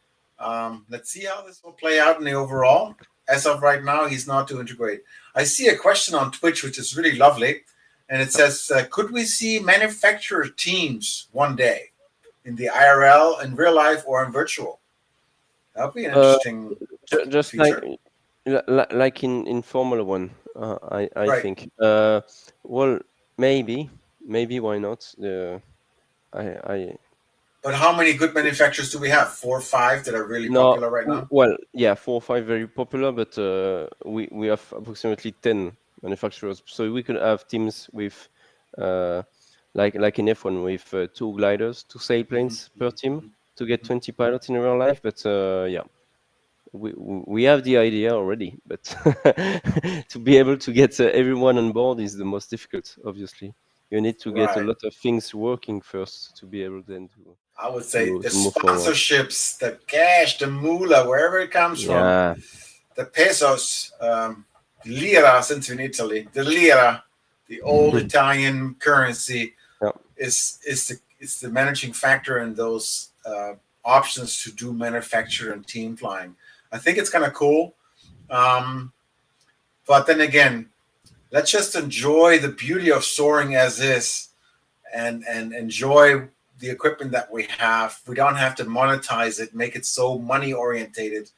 Let's see how this will play out in the overall. As of right now, he's not doing too great. I see a question on Twitch, which is really lovely. And it says, could we see manufacturer teams one day in the IRL, in real life, or in virtual? That would be an interesting just feature. Like in Formula One, I think. Well, maybe, why not? But how many good manufacturers do we have? 4 or 5 that are really popular right now? Well, yeah, 4 or 5 very popular, but we have approximately 10 manufacturers. So we could have teams with, like in F1, with 2 gliders, 2 sailplanes per team to get 20 pilots in real life. But yeah, we have the idea already, but to be able to get everyone on board is the most difficult. Obviously, you need to get a Right. lot of things working first to be able then I would say the to move forward. sponsorships, the cash, the moolah, wherever it comes from, Yeah. the pesos, lira, since we're in Italy, the lira, the old Italian currency, Yeah. is the managing factor in those options to do manufacture and team flying. I think it's kind of cool. But then again, let's just enjoy the beauty of soaring as is, and enjoy the equipment that we have. We don't have to monetize it, make it so money orientated.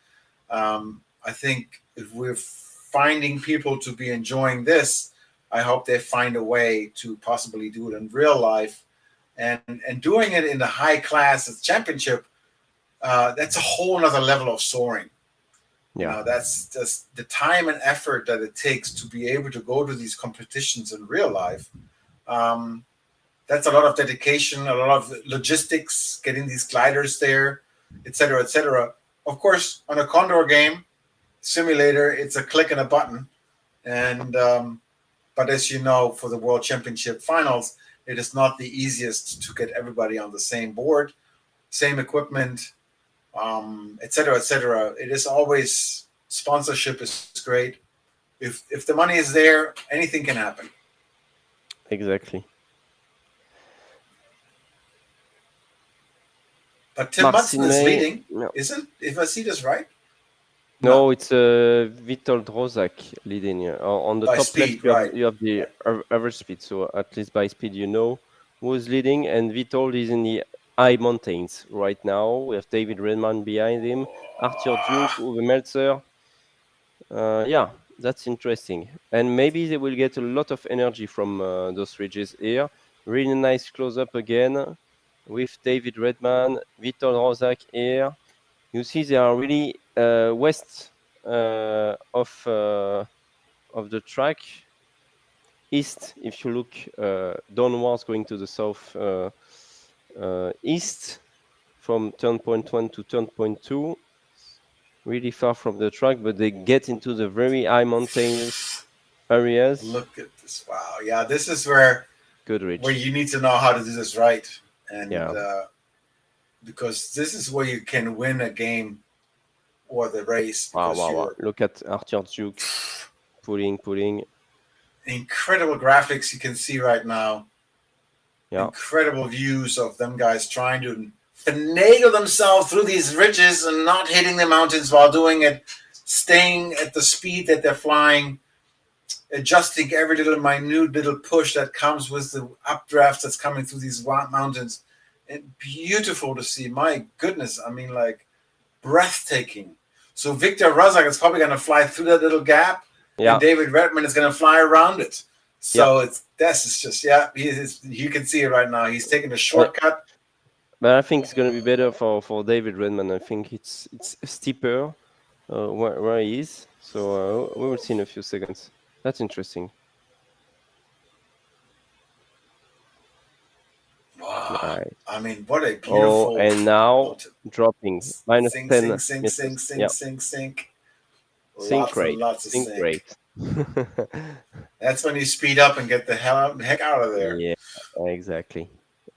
I think if we're finding people to be enjoying this, I hope they find a way to possibly do it in real life, and doing it in the high class championship. That's a whole other level of soaring. You Yeah. know, that's just the time and effort that it takes to be able to go to these competitions in real life. Um, that's a lot of dedication, a lot of logistics, getting these gliders there, etc., etc. Of course, on a Condor game simulator, it's a click and a button. And but as you know, for the World Championship finals, it is not the easiest to get everybody on the same board, same equipment, etc., etc. It is always, sponsorship is great. If the money is there, anything can happen. Exactly. But Tim Mudson Marcin is May. leading, No. isn't? If I see this right? No, it's Witold Rozak leading. On the By top left, speed, right? you have the average speed. So at least by speed, you know who's leading. And Witold is in the high mountains right now. We have David Redman behind him, Arthur Duke, Uwe Meltzer. Yeah, that's interesting. And maybe they will get a lot of energy from those ridges here. Really nice close up again with David Redman, Witold Rozak here. You see, they are really west of the track. East, if you look downwards, going to the south east from turn point 1 to turn point 2, really far from the track, but they get into the very high mountainous areas. Look at this! Wow, yeah, this is where Good ridge. you need to know how to do this right, and Yeah. because this is where you can win a game or the race. Wow, Because wow, wow. you're Look at Arthur Duke pulling. incredible graphics you can see right now. Yeah. Incredible views of them guys trying to finagle themselves through these ridges and not hitting the mountains while doing it, staying at the speed that they're flying, adjusting every little minute little push that comes with the updrafts that's coming through these mountains. And beautiful to see. My goodness, I mean, like, breathtaking. So Victor Razak is probably going to fly through that little gap, Yeah. and David Redman is going to fly around it. So this is just, you can see it right now. He's taking a shortcut. But I think it's going to be better for David Redman. I think it's steeper where he is. So we will see in a few seconds. That's interesting. Wow. Nice. I mean, what a beautiful. Oh, and now mountain. dropping minus Sink, 10 sink, meters. sink, sink, Yeah. sink, sink. Sink Lots rate. and lots of Sink sink. rate. That's when you speed up and get the heck out of there. Yeah, exactly.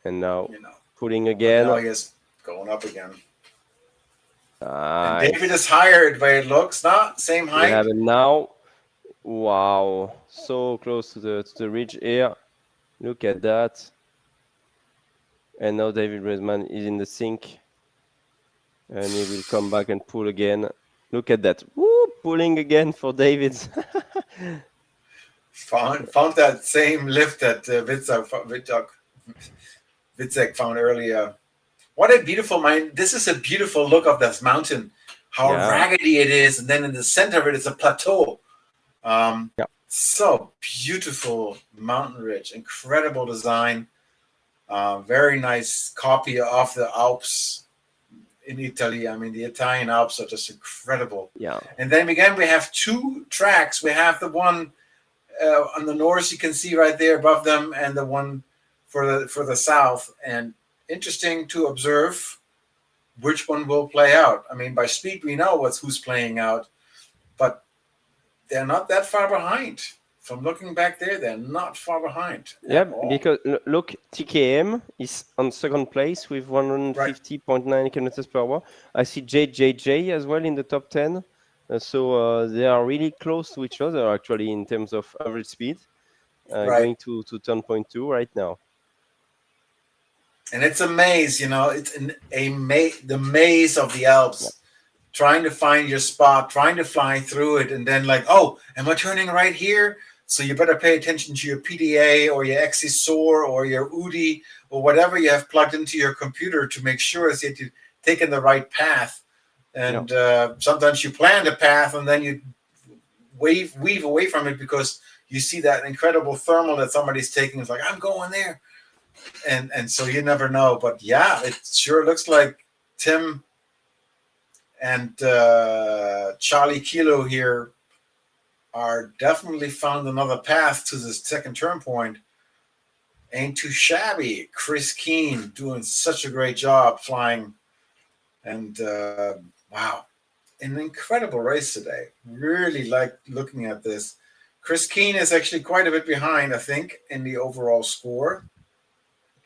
And now You know. pulling But again. now he is going up again. And Nice. David is higher the way it looks, not same We height. have it now. Wow, so close to the ridge here. Look at that. And now David Redman is in the sink. And he will come back and pull again. Look at that. Woo, pulling again for David. Found that same lift that Witzek found earlier. What a beautiful this is a beautiful look of this mountain. How raggedy it is, and then in the center of it is a plateau. So beautiful mountain ridge, incredible design. Very nice copy of the Alps in Italy. I mean, the Italian Alps are just incredible. Yeah. And then again, we have two tracks. We have the one on the north, you can see right there above them, and the one for the south. And interesting to observe which one will play out. I mean, by speed, we know who's playing out, but they're not that far behind. From looking back there, they're not far behind. Yeah, because look, TKM is on second place with 150.9 kilometers per hour. I see JJJ as well in the top 10. So they are really close to each other, actually, in terms of average speed, going to turn point 2 right now. And it's a maze, you know, it's the maze of the Alps. Yeah. Trying to find your spot, trying to fly through it, and then like, oh, am I turning right here? So you better pay attention to your PDA or your XC-SOAR or your UDI or whatever you have plugged into your computer to make sure that you've taken the right path. And sometimes you plan the path and then you weave away from it because you see that incredible thermal that somebody's taking. It's like, I'm going there. And so you never know. But yeah, it sure looks like Tim and Charlie Kilo here are definitely found another path to this second turn point. Ain't too shabby. Chris Keane doing such a great job flying. And wow, an incredible race today. Really like looking at this. Chris Keane is actually quite a bit behind, I think, in the overall score.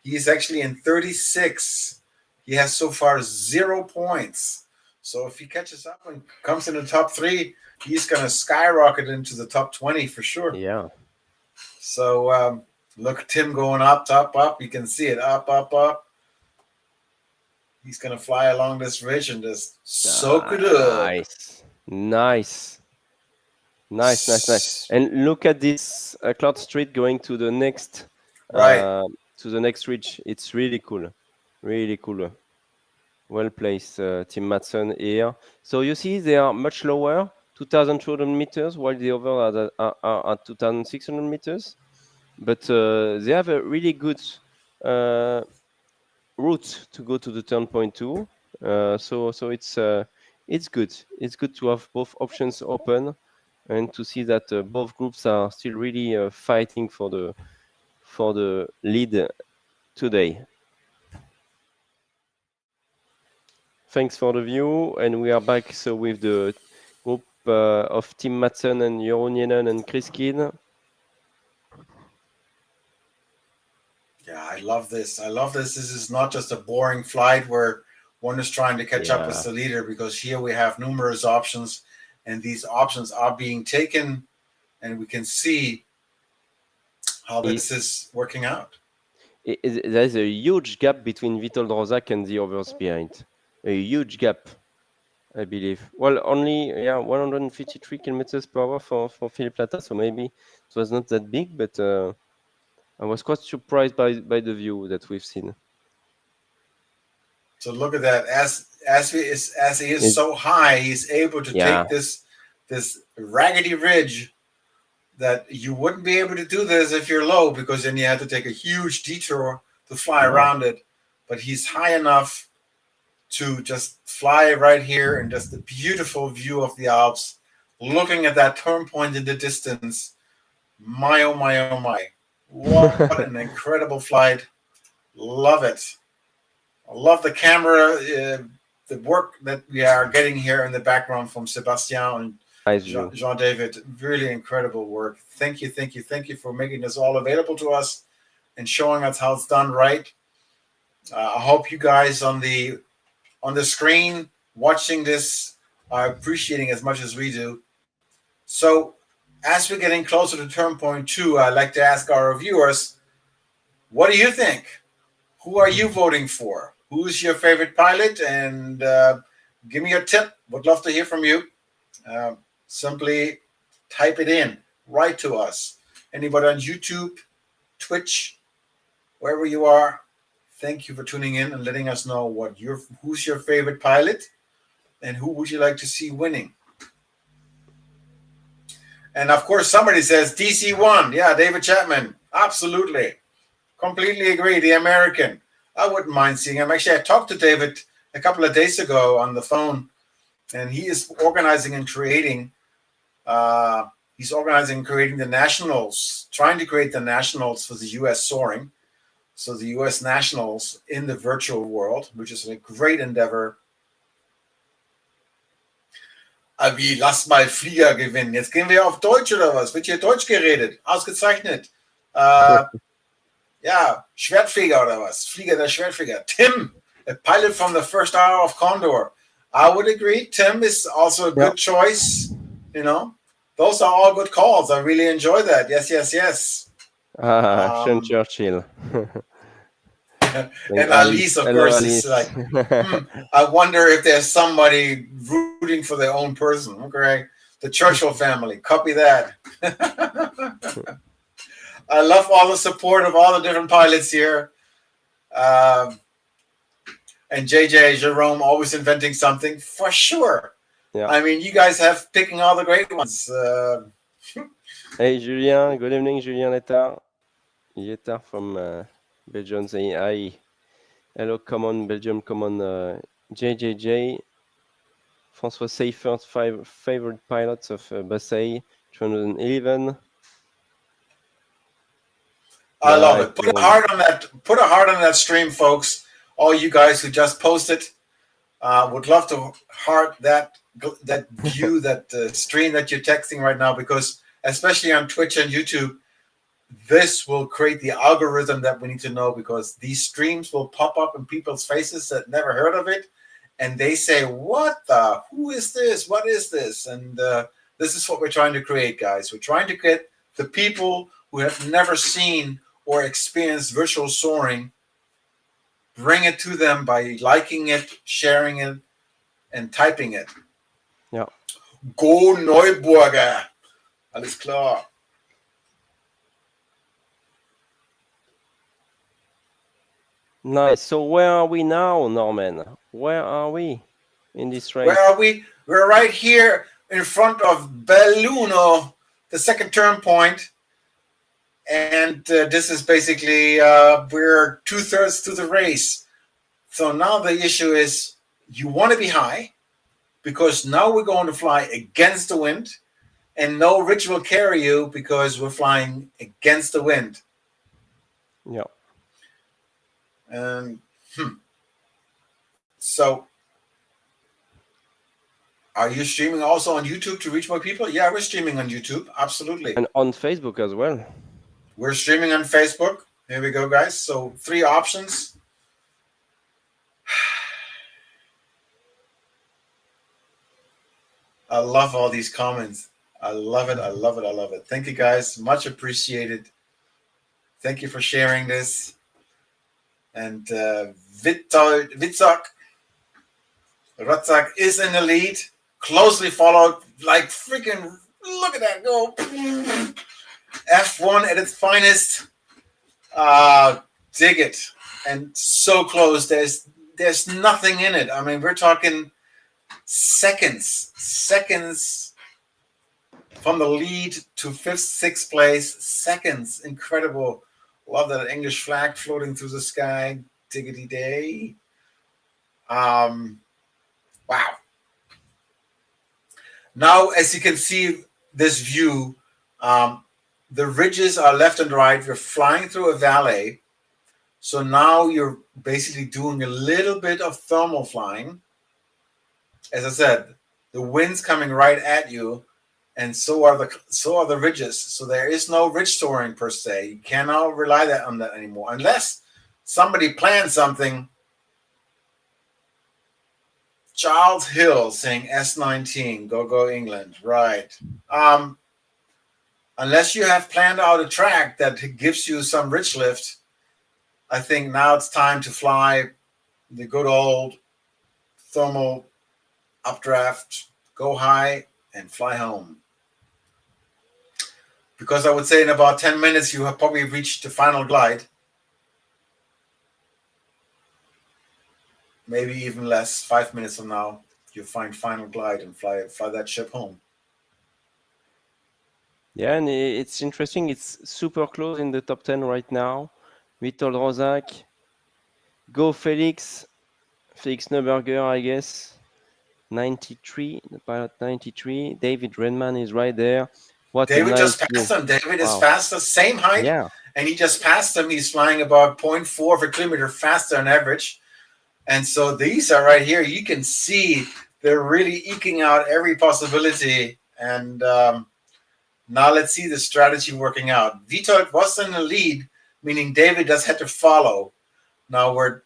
He's actually in 36. He has so far 0 points. So if he catches up and comes in the top 3, he's going to skyrocket into the top 20 for sure. Yeah. So look, Tim going up, top, up. You can see it, up, up, up. He's going to fly along this ridge and just soak it up. Nice. And look at this cloud street going to the next ridge. It's really cool. Really cool. Well placed, Tim Madsen here. So you see they are much lower, 2,200 meters, while the others are at 2,600 meters. But they have a really good route to go to the turn point 2. So it's good. It's good to have both options open and to see that both groups are still really fighting for the lead today. Thanks for the view, and we are back with the group of Tim Madsen and Jeroen Jenen and Chris Keane. Yeah, I love this. This is not just a boring flight where one is trying to catch up with the leader, because here we have numerous options, and these options are being taken, and we can see how this is working out. There's a huge gap between Witold Rozak and the others behind. A huge gap, I believe. Well, only 153 kilometers per hour for Philippe Lata, so maybe it was not that big, but I was quite surprised by the view that we've seen. So look at that. As he is so high, he's able to take this raggedy ridge that you wouldn't be able to do this if you're low, because then you had to take a huge detour to fly around it. But he's high enough to just fly right here, and just the beautiful view of the Alps, looking at that turn point in the distance. My, oh my, oh my. What an incredible flight. Love it. I love the camera, the work that we are getting here in the background from Sebastian and Jean-David. Really incredible work. Thank you for making this all available to us and showing us how it's done right. I hope you guys on the screen watching this are appreciating as much as we do. So as we're getting closer to turn point 2, I'd like to ask our viewers, what do you think? Who are you voting for? Who's your favorite pilot? And give me your tip. Would love to hear from you. Simply type it in. Write to us. Anybody on YouTube, Twitch, wherever you are, thank you for tuning in and letting us know who's your favorite pilot and who would you like to see winning. And of course, somebody says DC1. Yeah, David Chapman. Absolutely. Completely agree. The American. I wouldn't mind seeing him. Actually, I talked to David a couple of days ago on the phone, and he is organizing and creating He's organizing, creating the nationals, trying to create the nationals for the U.S. soaring. So the U.S. nationals in the virtual world, which is a great endeavor. Wie, lass mal Flieger gewinnen. Jetzt gehen wir auf Deutsch oder was? Wird hier Deutsch geredet? Ausgezeichnet. Ja, Schwertfeger oder was? Flieger der Schwertfeger. Tim, a pilot from the first hour of Condor. I would agree. Tim is also a good choice. You know, those are all good calls. I really enjoy that. Yes, yes, yes. Sean Churchill. And Alice, of course, is like, I wonder if there's somebody rooting for their own person. Okay, the Churchill family. Copy that. I love all the support of all the different pilots here. And JJ, Jerome, always inventing something for sure. Yeah. I mean, you guys have picking all the great ones. Hey, Julien. Good evening, Julien Letard. Letard from Belgium saying hi. Hello, come on, Belgium, come on, JJJ. François Seifert, favorite pilots of Basay, 211. I love it. Put a heart on that. Put a heart on that stream, folks. All you guys who just posted, would love to heart that view, that stream that you're texting right now, because especially on Twitch and YouTube, this will create the algorithm that we need to know, because these streams will pop up in people's faces that never heard of it, and they say, "What the? Who is this? What is this?" And this is what we're trying to create, guys. We're trying to get the people who have never seen or experienced virtual soaring, bring it to them by liking it, sharing it, and typing it. Yeah. Go Neuburger. Alles klar. Nice. So where are we now, Norman? Where are we in this race? Where are we? We're right here in front of Belluno, the second turn point. And this is basically, we're 2/3 through the race. So now the issue is, you want to be high, because now we're going to fly against the wind, and no ridge will carry you because we're flying against the wind. Yeah. So, are you streaming also on YouTube to reach more people? Yeah, we're streaming on YouTube. Absolutely. And on Facebook as well. We're streaming on Facebook. Here we go, guys. So 3 options. I love all these comments. I love it. I love it. I love it. Thank you, guys. Much appreciated. Thank you for sharing this. And Witzak is in the lead, closely followed, like freaking, look at that go. F1 at its finest. Dig it. And so close. There's nothing in it. I mean, we're talking seconds from the lead to 5th, 6th place. Seconds. Incredible. Love that English flag floating through the sky. Diggity day. Wow. Now, as you can see, this view, the ridges are left and right. We're flying through a valley. So now you're basically doing a little bit of thermal flying. As I said, the wind's coming right at you, and so are the ridges. So there is no ridge soaring per se. You cannot rely on that anymore, unless somebody plans something. Charles Hill saying S19, go England, right? Unless you have planned out a track that gives you some ridge lift, I think now it's time to fly the good old thermal updraft, go high and fly home. Because I would say in about 10 minutes, you have probably reached the final glide. Maybe even less, 5 minutes from now, you'll find final glide and fly that ship home. Yeah, and it's interesting. It's super close in the top 10 right now. Witold Rozak, Go Felix Neuberger, I guess, 93, the pilot 93. David Redman is right there. What a David nice just view. passed him. David is Wow. faster, same height, Yeah. and he just passed him. He's flying about 0.4 of a kilometer faster on average. And so these are right here. You can see they're really eking out every possibility. And now let's see the strategy working out. Vitold was in the lead, meaning David just had to follow. Now where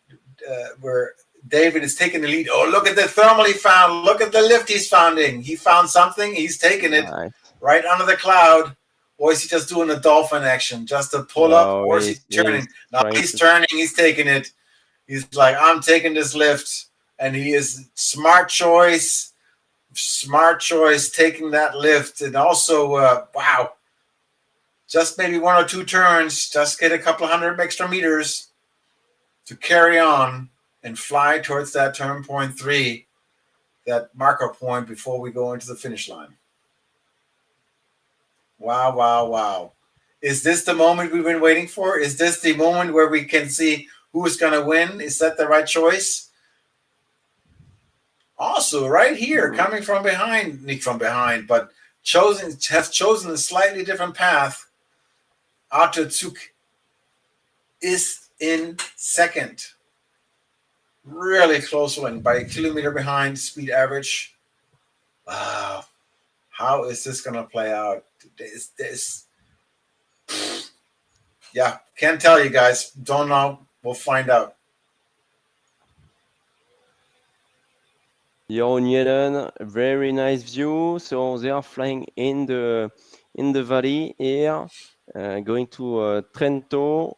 David is taking the lead. Oh, look at the thermal he found. Look at the lift he's finding. He found something. He's taking it Nice. right under the cloud. Or is he just doing a dolphin action just to pull up? No, Or is he he's turning? Now trying he's to. turning. He's taking it. He's like, I'm taking this lift. And he is smart choice, taking that lift. And also, wow, just maybe one or two turns, just get a couple hundred extra meters to carry on and fly towards that turn point 3, that marker point before we go into the finish line. Wow, wow, wow. Is this the moment we've been waiting for? Is this the moment where we can see who is going to win? Is that the right choice? Also, right here, coming from behind, but have chosen a slightly different path. Ataturk is in second. Really close one by a kilometer behind speed average. Wow. How is this going to play out? Yeah, can't tell you guys. Don't know. We'll find out. Jeroen Yellen, very nice view. So they are flying in the valley here, going to Trento,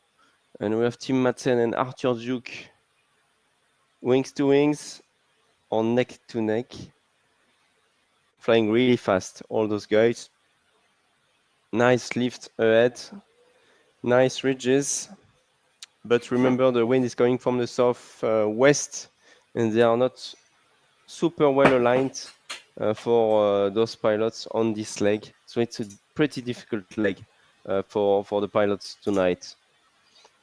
and we have Tim Madsen and Arthur Duke wings to wings or neck to neck, flying really fast. All those guys. Nice lift ahead, nice ridges. But remember, the wind is coming from the southwest, and they are not super well aligned for those pilots on this leg. So it's a pretty difficult leg for the pilots tonight.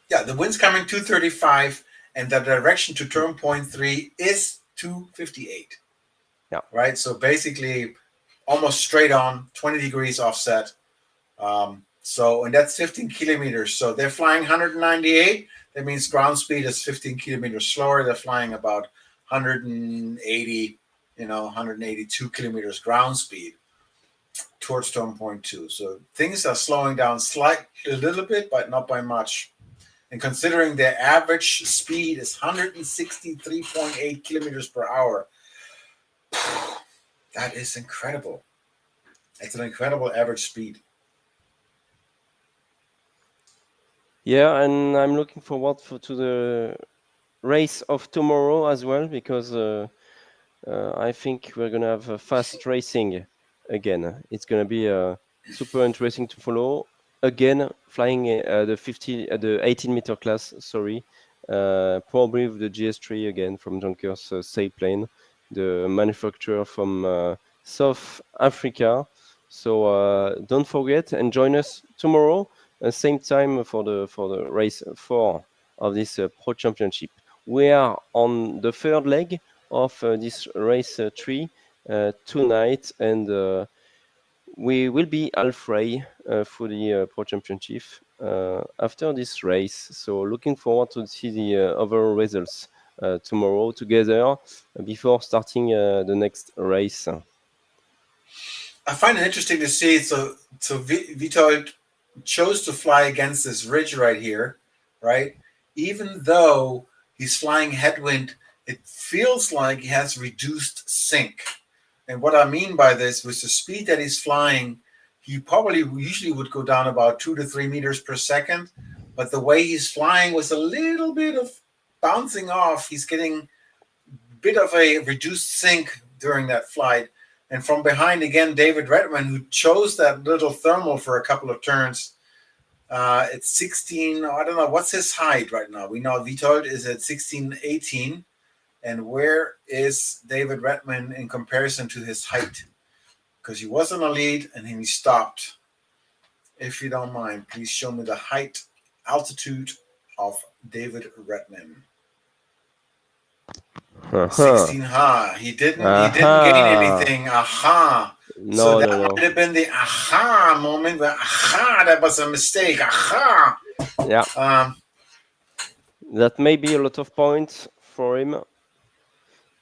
Yeah, the wind's coming 235, and the direction to turn point 3 is 258. Yeah. Right. So basically, almost straight on, 20 degrees offset. And that's 15 kilometers. So they're flying 198. That means ground speed is 15 kilometers slower. They're flying about 180, 182 kilometers ground speed towards turn point 2. So things are slowing down a little bit, but not by much. And considering their average speed is 163.8 kilometers per hour, that is incredible. It's an incredible average speed. Yeah, and I'm looking forward to the race of tomorrow as well, because I think we're going to have a fast racing again. It's going to be super interesting to follow. Again, flying the 18-meter class, sorry, probably with the GS3 again from Junkers sailplane, the manufacturer from South Africa. So don't forget and join us tomorrow, same time for the race 4 of this Pro Championship. We are on the third leg of this race 3 tonight, and we will be halfway for the Pro Championship after this race. So looking forward to see the overall results tomorrow together before starting the next race. I find it interesting to see. So Vito chose to fly against this ridge right here, right? Even though he's flying headwind, it feels like he has reduced sink. And what I mean by this, with the speed that he's flying, he probably usually would go down about 2 to 3 meters per second. But the way he's flying was a little bit of bouncing off. He's getting a bit of a reduced sink during that flight. And from behind, again, David Redman, who chose that little thermal for a couple of turns. It's 16, I don't know, what's his height right now? We know Vitold is at 16, 18. And where is David Redman in comparison to his height? Because he was in a lead and then he stopped. If you don't mind, please show me the height, altitude of David Redman. 16 ha. He didn't gain anything. Aha. So that No. might have been the aha moment where, aha, that was a mistake. Aha. Yeah. That may be a lot of points for him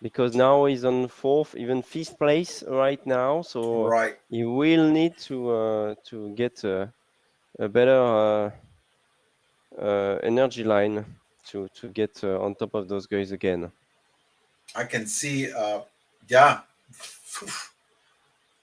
because now he's on fourth, even fifth place right now. So right. he will need to get a better energy line to get on top of those guys again. I can see, yeah,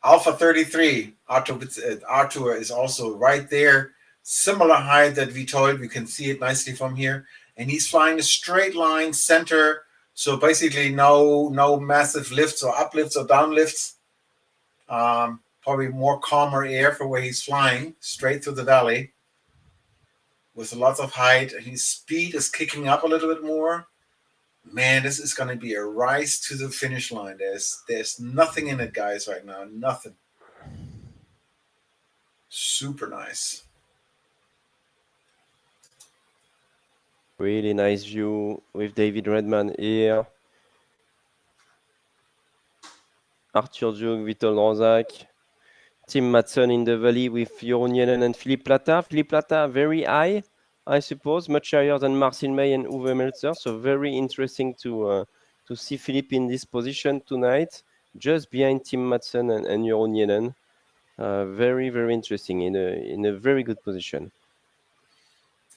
Alpha 33. Arthur is also right there. Similar height that we told. We can see it nicely from here. And he's flying a straight line center. So basically no massive lifts or uplifts or downlifts. Probably more calmer air for where he's flying, straight through the valley. With lots of height. His speed is kicking up a little bit more. Man, this is going to be a race to the finish line. There's nothing in it, guys, right now. Nothing. Super nice. Really nice view with David Redman here. Arthur Jung, Vitol Rozak. Tim Madsen in the valley with Jeroen Jenen and Philippe Plata. Philippe Plata very high, I suppose, much higher than Marcin May and Uwe Meltzer. So very interesting to see Philippe in this position tonight, just behind Tim Madsen and Jeroen Jenen. Very, very interesting in a very good position.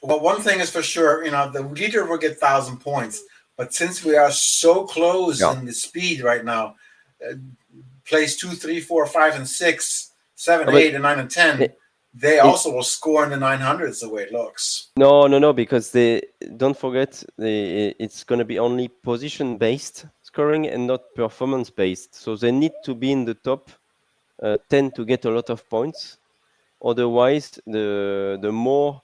Well, one thing is for sure, the leader will get 1,000 points. But since we are so close in the speed right now, place 2, 3, 4, 5, and 6, 7, 8, and 9, and 10, they also will score in the 900s the way it looks. No, because they don't forget it's going to be only position-based scoring and not performance-based. So they need to be in the top 10 to get a lot of points. Otherwise, the more,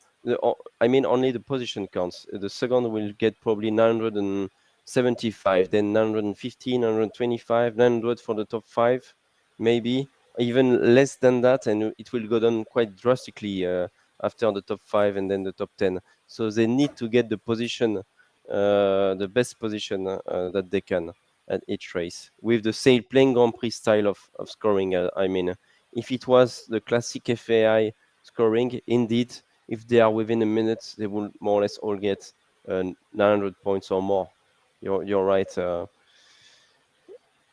only the position counts. The second will get probably 975, then 950, 925, 900 for the top 5, maybe even less than that, and it will go down quite drastically after the top 5 and then the top 10. So they need to get the position, the best position that they can at each race with the sailplane Grand Prix style of scoring. If it was the classic FAI scoring, indeed, if they are within a minute, they will more or less all get 900 points or more. You're right,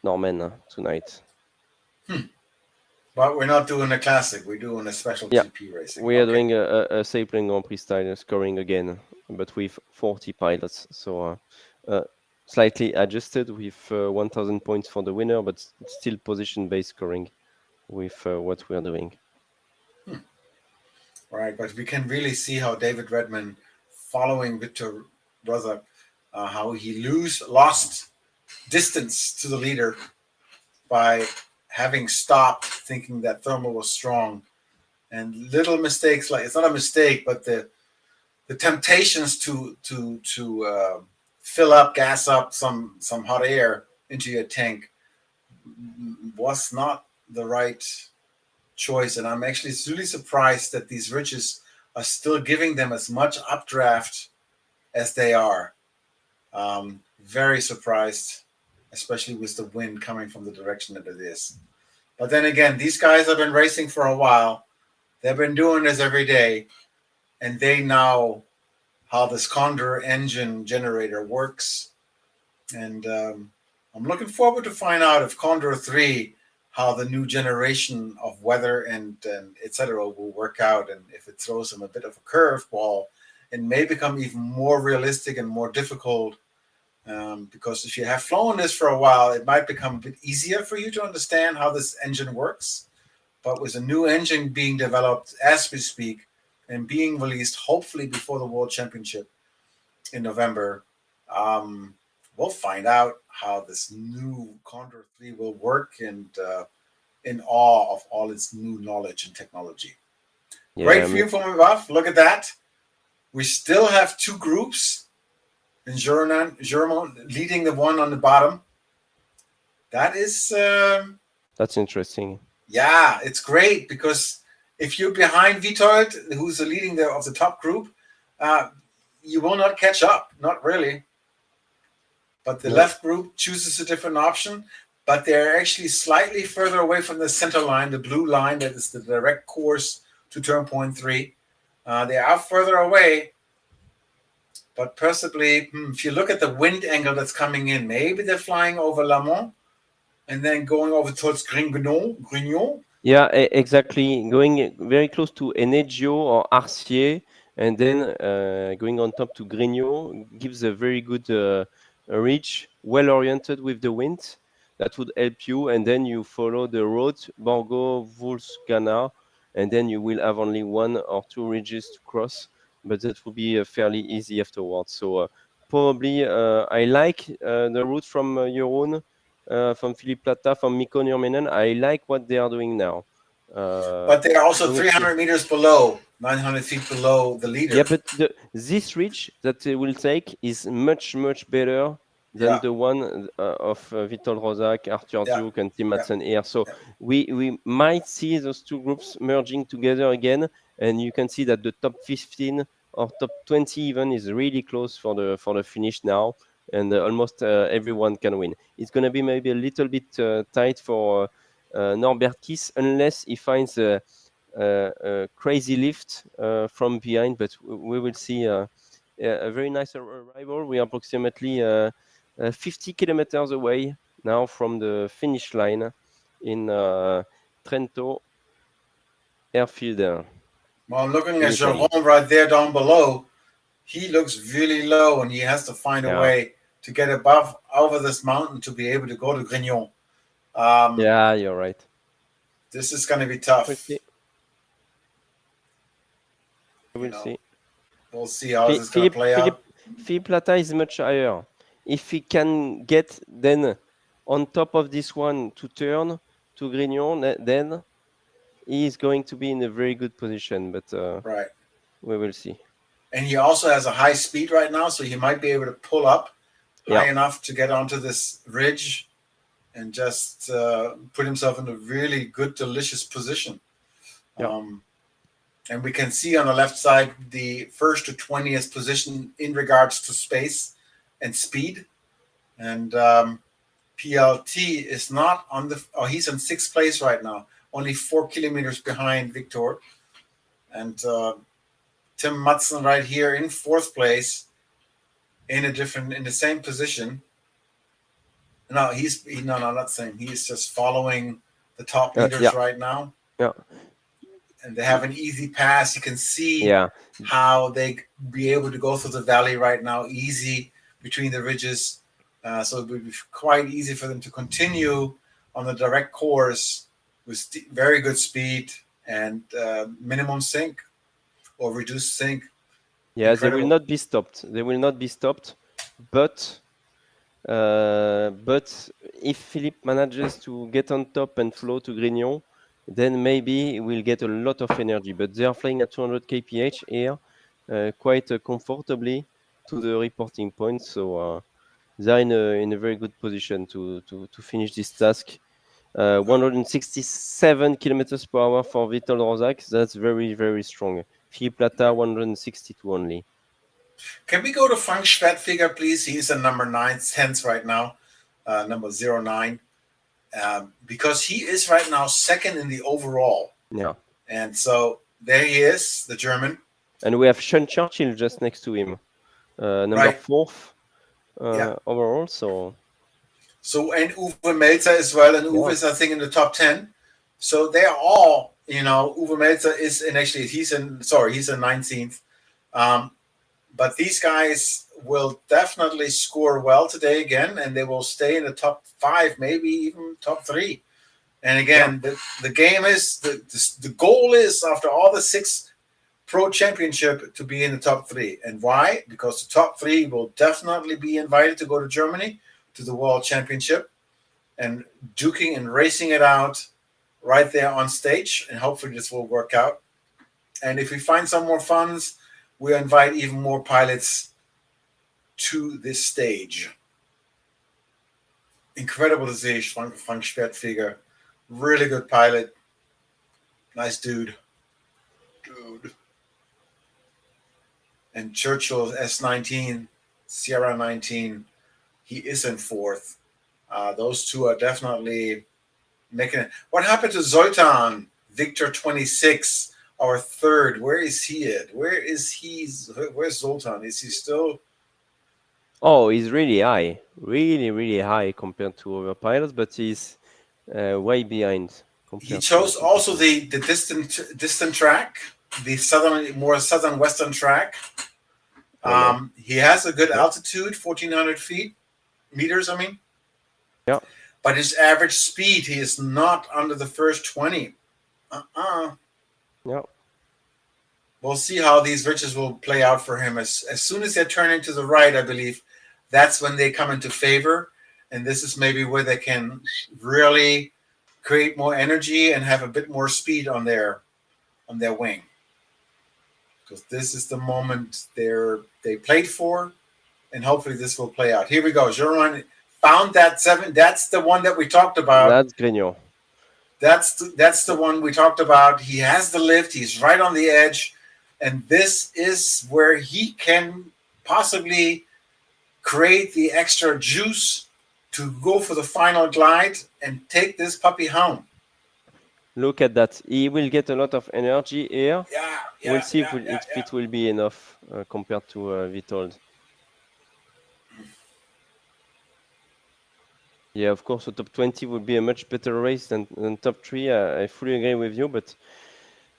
Norman, tonight. But we're not doing a classic. We're doing a special GP racing. We are doing a sailplane Grand Prix style scoring again, but with 40 pilots. So slightly adjusted with 1,000 points for the winner, but still position-based scoring with what we are doing. Right, but we can really see how David Redman, following Victor Rozak, how he lost distance to the leader by having stopped, thinking that thermal was strong, and little mistakes, like it's not a mistake, but the temptations to fill up, gas up some hot air into your tank was not the right choice. And I'm actually really surprised that these ridges are still giving them as much updraft as they are. Very surprised, especially with the wind coming from the direction that it is. But then again, these guys have been racing for a while. They've been doing this every day, and they know how this Condor engine generator works. And I'm looking forward to find out if Condor 3, how the new generation of weather and etc. will work out, and if it throws them a bit of a curveball, it may become even more realistic and more difficult. Because if you have flown this for a while, it might become a bit easier for you to understand how this engine works. But with a new engine being developed as we speak and being released, hopefully before the World Championship in November, we'll find out how this new Condor 3 will work, and in awe of all its new knowledge and technology. Yeah, great view from above. Look at that. We still have two groups, and German leading the one on the bottom. That is... that's interesting. Yeah, it's great, because if you're behind Witold, who's the leading of the top group, you will not catch up. Not really. But the left group chooses a different option. but they're actually slightly further away from the center line, the blue line that is the direct course to turn point 3. They are further away, but possibly, if you look at the wind angle that's coming in, maybe they're flying over Lamont and then going over towards Grignon. Yeah, exactly. Going very close to Enegio or Arcier, and then going on top to Grignon gives a very good reach, well oriented with the wind. That would help you, and then you follow the road Borgo Vulscana, and then you will have only one or two ridges to cross, but that will be fairly easy afterwards. So probably I like the route from Jeroen, from Philippe Plata, from Mikko Nurminen. I like what they are doing now. But they are also We will see. 300 meters below, 900 feet below the leader. Yeah, but this reach that they will take is much, much better than Yeah, the one of Vitol Rosak, Arthur yeah, Duke, and Tim yeah, Madsen here. So yeah. we might see those two groups merging together again, and you can see that the top 15 or top 20 even is really close for the finish now, and almost everyone can win. It's going to be maybe a little bit tight for Norbert Kiss unless he finds crazy lift from behind, but we will see a very nice arrival. We are approximately 50 kilometers away now from the finish line in Trento Airfield Well, I'm looking in at Italy. Jerome right there down below. He looks really low, and he has to find a Yeah, way to get above over this mountain to be able to go to Grignon. yeah, you're right. This is going to be We'll tough. see. You We'll know, see. we'll see how this is going to Philippe play Philippe out. Philippe Plata is much higher. If he can get then on top of this one to turn to Grignon, then he is going to be in a very good position. But Right. we will see. And he also has a high speed right now, so he might be able to pull up Yeah, high enough to get onto this ridge and just put himself in a really good, delicious position. yeah, Um, and we can see on the left side the first to 20th position in regards to space and speed. And PLT is not on the. Oh, he's in sixth place right now, only 4 kilometers behind Victor. And Tim Madsen right here in fourth place, in the same position. No, no, not same. He's just following the top yeah, leaders right now, yeah, and they have an easy pass. You can see yeah. how they be able to go through the valley right now, easy between the ridges. So it would be quite easy for them to continue on the direct course with very good speed and minimum sink or reduced sink. Yeah, they will Incredible. not be stopped. They will not be stopped. But if Philippe manages to get on top and flow to Grignon, then maybe we'll get a lot of energy. But they are flying at 200 kph here, quite comfortably to the reporting point. So they're in a very good position to finish this task. 167 kilometers per hour for Vitol Rozak. That's very, very strong. Philippe Plata, 162 only. Can we go to Frank Schwertfeger, please? He's a number 9, tenth right now, number 09. Because he is right now second in the overall. Yeah. And so there he is, the German. And we have Sean Churchill just next to him, number Right. 4th Yeah. overall. So And Uwe Melzer as well. And Uwe yeah, is, I think, in the top 10. So they're all, Uwe Melzer is, and actually he's in 19th. But these guys will definitely score well today again, and they will stay in the top 5, maybe even top 3. And yeah, again, the game is the goal is after all the 6 pro championship to be in the top 3. And why? Because the top 3 will definitely be invited to go to Germany to the World Championship and duking and racing it out right there on stage. And hopefully this will work out. And if we find some more funds, we'll invite even more pilots to this stage. Incredible to see Frank Schwertfeger. Really good pilot. Nice dude. And Churchill S19, Sierra 19. He is in 4th. Those two are definitely making it. What happened to Zoltan, Victor 26, our third? Where is he at? Where's Zoltan? Is he still? Oh, he's really high, really high compared to other pilots, but he's way behind He compared chose to also people. the distant track, the more southern western track. Oh no. He has a good Okay. altitude, 1,400 meters. I mean, Yeah. but his average speed, he is not under the first 20. Yeah. We'll see how these riches will play out for him. As soon as they turn into the right, I believe that's when they come into favor, and this is maybe where they can really create more energy and have a bit more speed on their wing, because this is the moment they played for, and hopefully this will play out. Here we go. Jeroen found that 7. That's the one that we talked about. That's Grignon. That's the one we talked about. He has the lift. He's right on the edge. And this is where he can possibly create the extra juice to go for the final glide and take this puppy home. Look at that. He will get a lot of energy here. We'll see if it will be enough compared to Vitold. Yeah, of course, the top 20 would be a much better race than top 3. I fully agree with you, but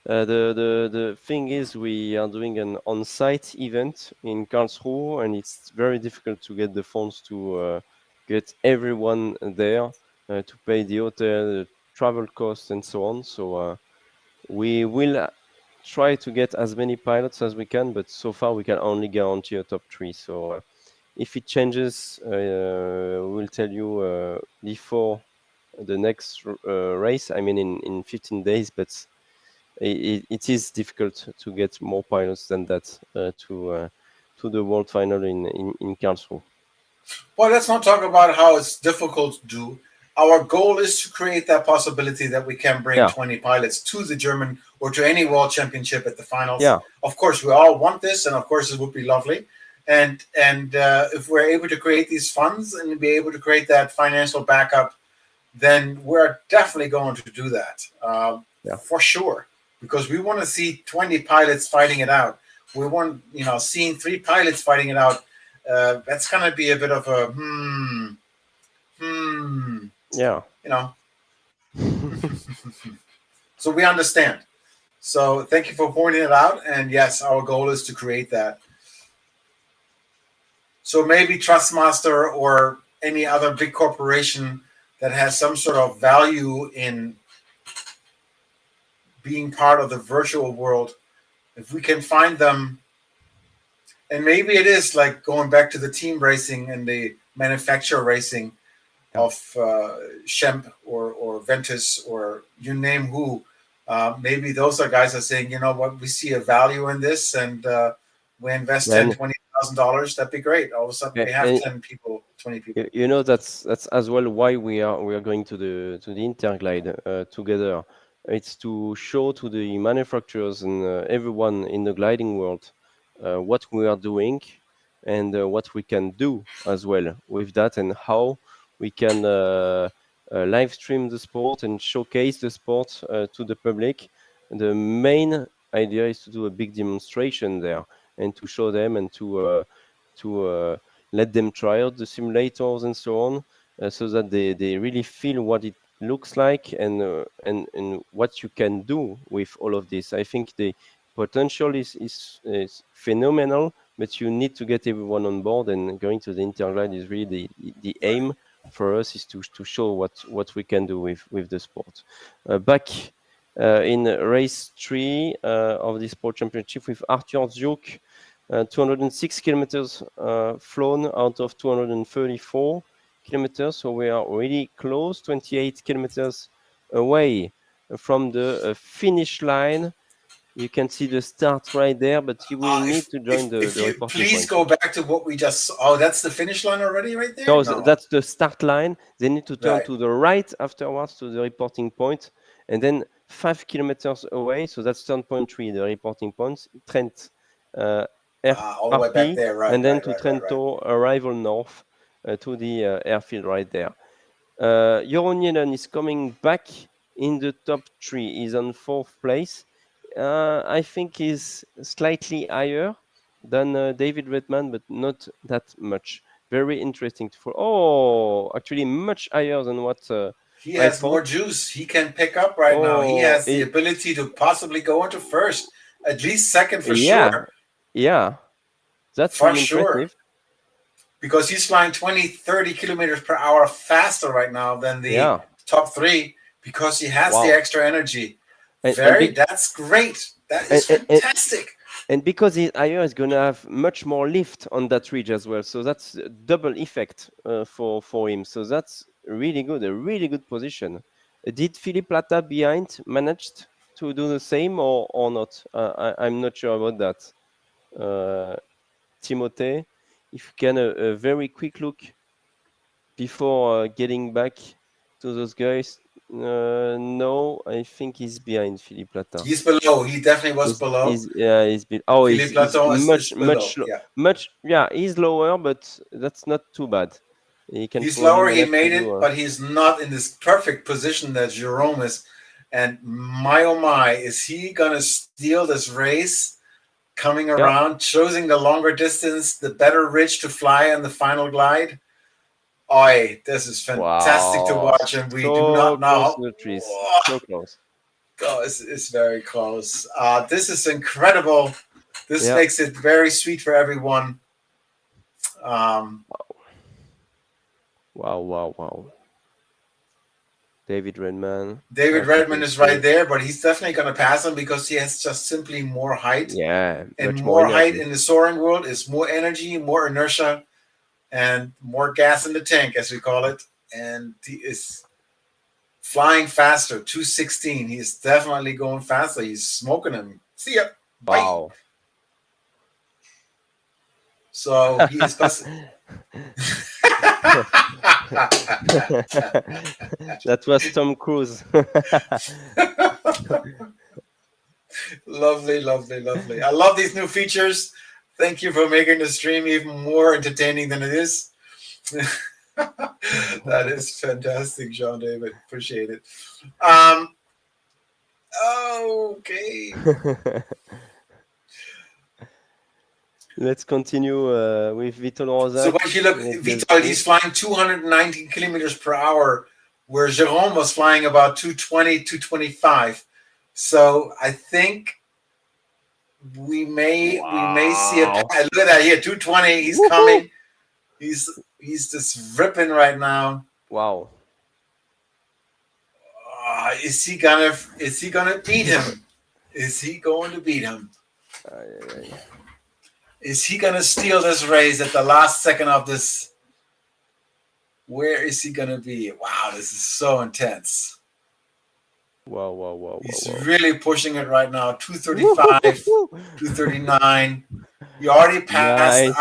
the thing is, we are doing an on-site event in Karlsruhe, and it's very difficult to get the funds to get everyone there to pay the hotel, the travel costs, and so on. So we will try to get as many pilots as we can, but so far we can only guarantee a top 3. So if it changes, we'll tell you before the next race. I mean, in 15 days, but it is difficult to get more pilots than that to the world final in Karlsruhe. Well, let's not talk about how it's difficult to do. Our goal is to create that possibility that we can bring 20 pilots to the German or to any world championship at the finals. Yeah. Of course, we all want this, and of course, it would be lovely. And if we're able to create these funds and be able to create that financial backup, then we're definitely going to do that for sure, because we want to see 20 pilots fighting it out. We want, seeing 3 pilots fighting it out. That's going to be a bit of a Yeah. So we understand. So thank you for pointing it out. And yes, our goal is to create that. So maybe Trustmaster or any other big corporation that has some sort of value in being part of the virtual world, if we can find them, and maybe it is like going back to the team racing and the manufacturer racing of Schemp or Ventus or you name who. Maybe those are guys that are saying, you know what, we see a value in this, and we invest $10,000-$20,000. That'd be great. All of a sudden, we have 10 people, 20 people. You know, that's as well why we are going to the Interglide together. It's to show to the manufacturers and everyone in the gliding world what we are doing and what we can do as well with that, and how we can live stream the sport and showcase the sport to the public. The main idea is to do a big demonstration there and to show them and to let them try out the simulators and so on, so that they really feel what it looks like and what you can do with all of this. I think the potential is phenomenal, but you need to get everyone on board, and going to the Interglide is really the aim for us, is to show what we can do with the sport. Back in race 3 of the Sport Championship with Arthur Zjuk, 206 kilometers flown out of 234 kilometers, so we are really close, 28 kilometers away from the finish line. You can see the start right there, but you will need to join the reporting please point. Go back to what we just saw. Oh, that's the finish line already right there? No, that's the start line. They need to turn to the right afterwards to the reporting point, and then 5 kilometers away, so that's turn point 3, the reporting points, Trent all the way back there, and then to Trento, arrival north to the airfield right there. Jeroen Yellen is coming back in the top 3. He's on 4th place. I think he's slightly higher than David Redman, but not that much. Very interesting to follow. Oh, actually much higher than what he I has more thought. juice. He can pick up right now. He has the ability to possibly go into first, at least second for sure. Yeah, that's for really impressive. Sure. Because he's flying 20, 30 kilometers per hour faster right now than the top 3 because he has the extra energy. That's great. That is fantastic. And because he's higher, he's going to have much more lift on that ridge as well. So that's a double effect for him. So that's really good, a really good position. Did Philippe Plata behind managed to do the same or not? I'm not sure about that. Timothée, if you can, a very quick look before getting back to those guys. No, I think he's behind Philippe Plata. He's below. He definitely was below. He's much. Yeah, he's lower, but that's not too bad. He's lower. He made it, but he's not in this perfect position that Jerome is. And my oh my, is he gonna steal this race? Coming around, choosing the longer distance, the better ridge to fly on the final glide. Oi, this is fantastic to watch, and we do not know. So close. Oh, it's very close. This is incredible. This makes it very sweet for everyone. Wow. David Redman. David Redman is right there, but he's definitely going to pass him because he has just simply more height. Yeah. And more height in the soaring world is more energy, more inertia, and more gas in the tank, as we call it. And he is flying faster, 216. He's definitely going faster. He's smoking him. See ya. Bye. Wow. So he's that was Tom Cruise. Lovely. I love these new features. Thank you for making the stream even more entertaining than it is. That is fantastic, Jean David. Appreciate it. Okay. Let's continue with Vital Rosa. So if you look, Vital, he's flying 219 kilometers per hour, where Jérôme was flying about 220, 225. So I think we may see a look at that here, 220. He's coming. He's just ripping right now. Wow. Is he gonna beat him? Is he going to beat him? Is he going to steal this race at the last second of this? Where is he going to be? Wow, this is so intense. Wow. He's really pushing it right now. 235, 239. You already passed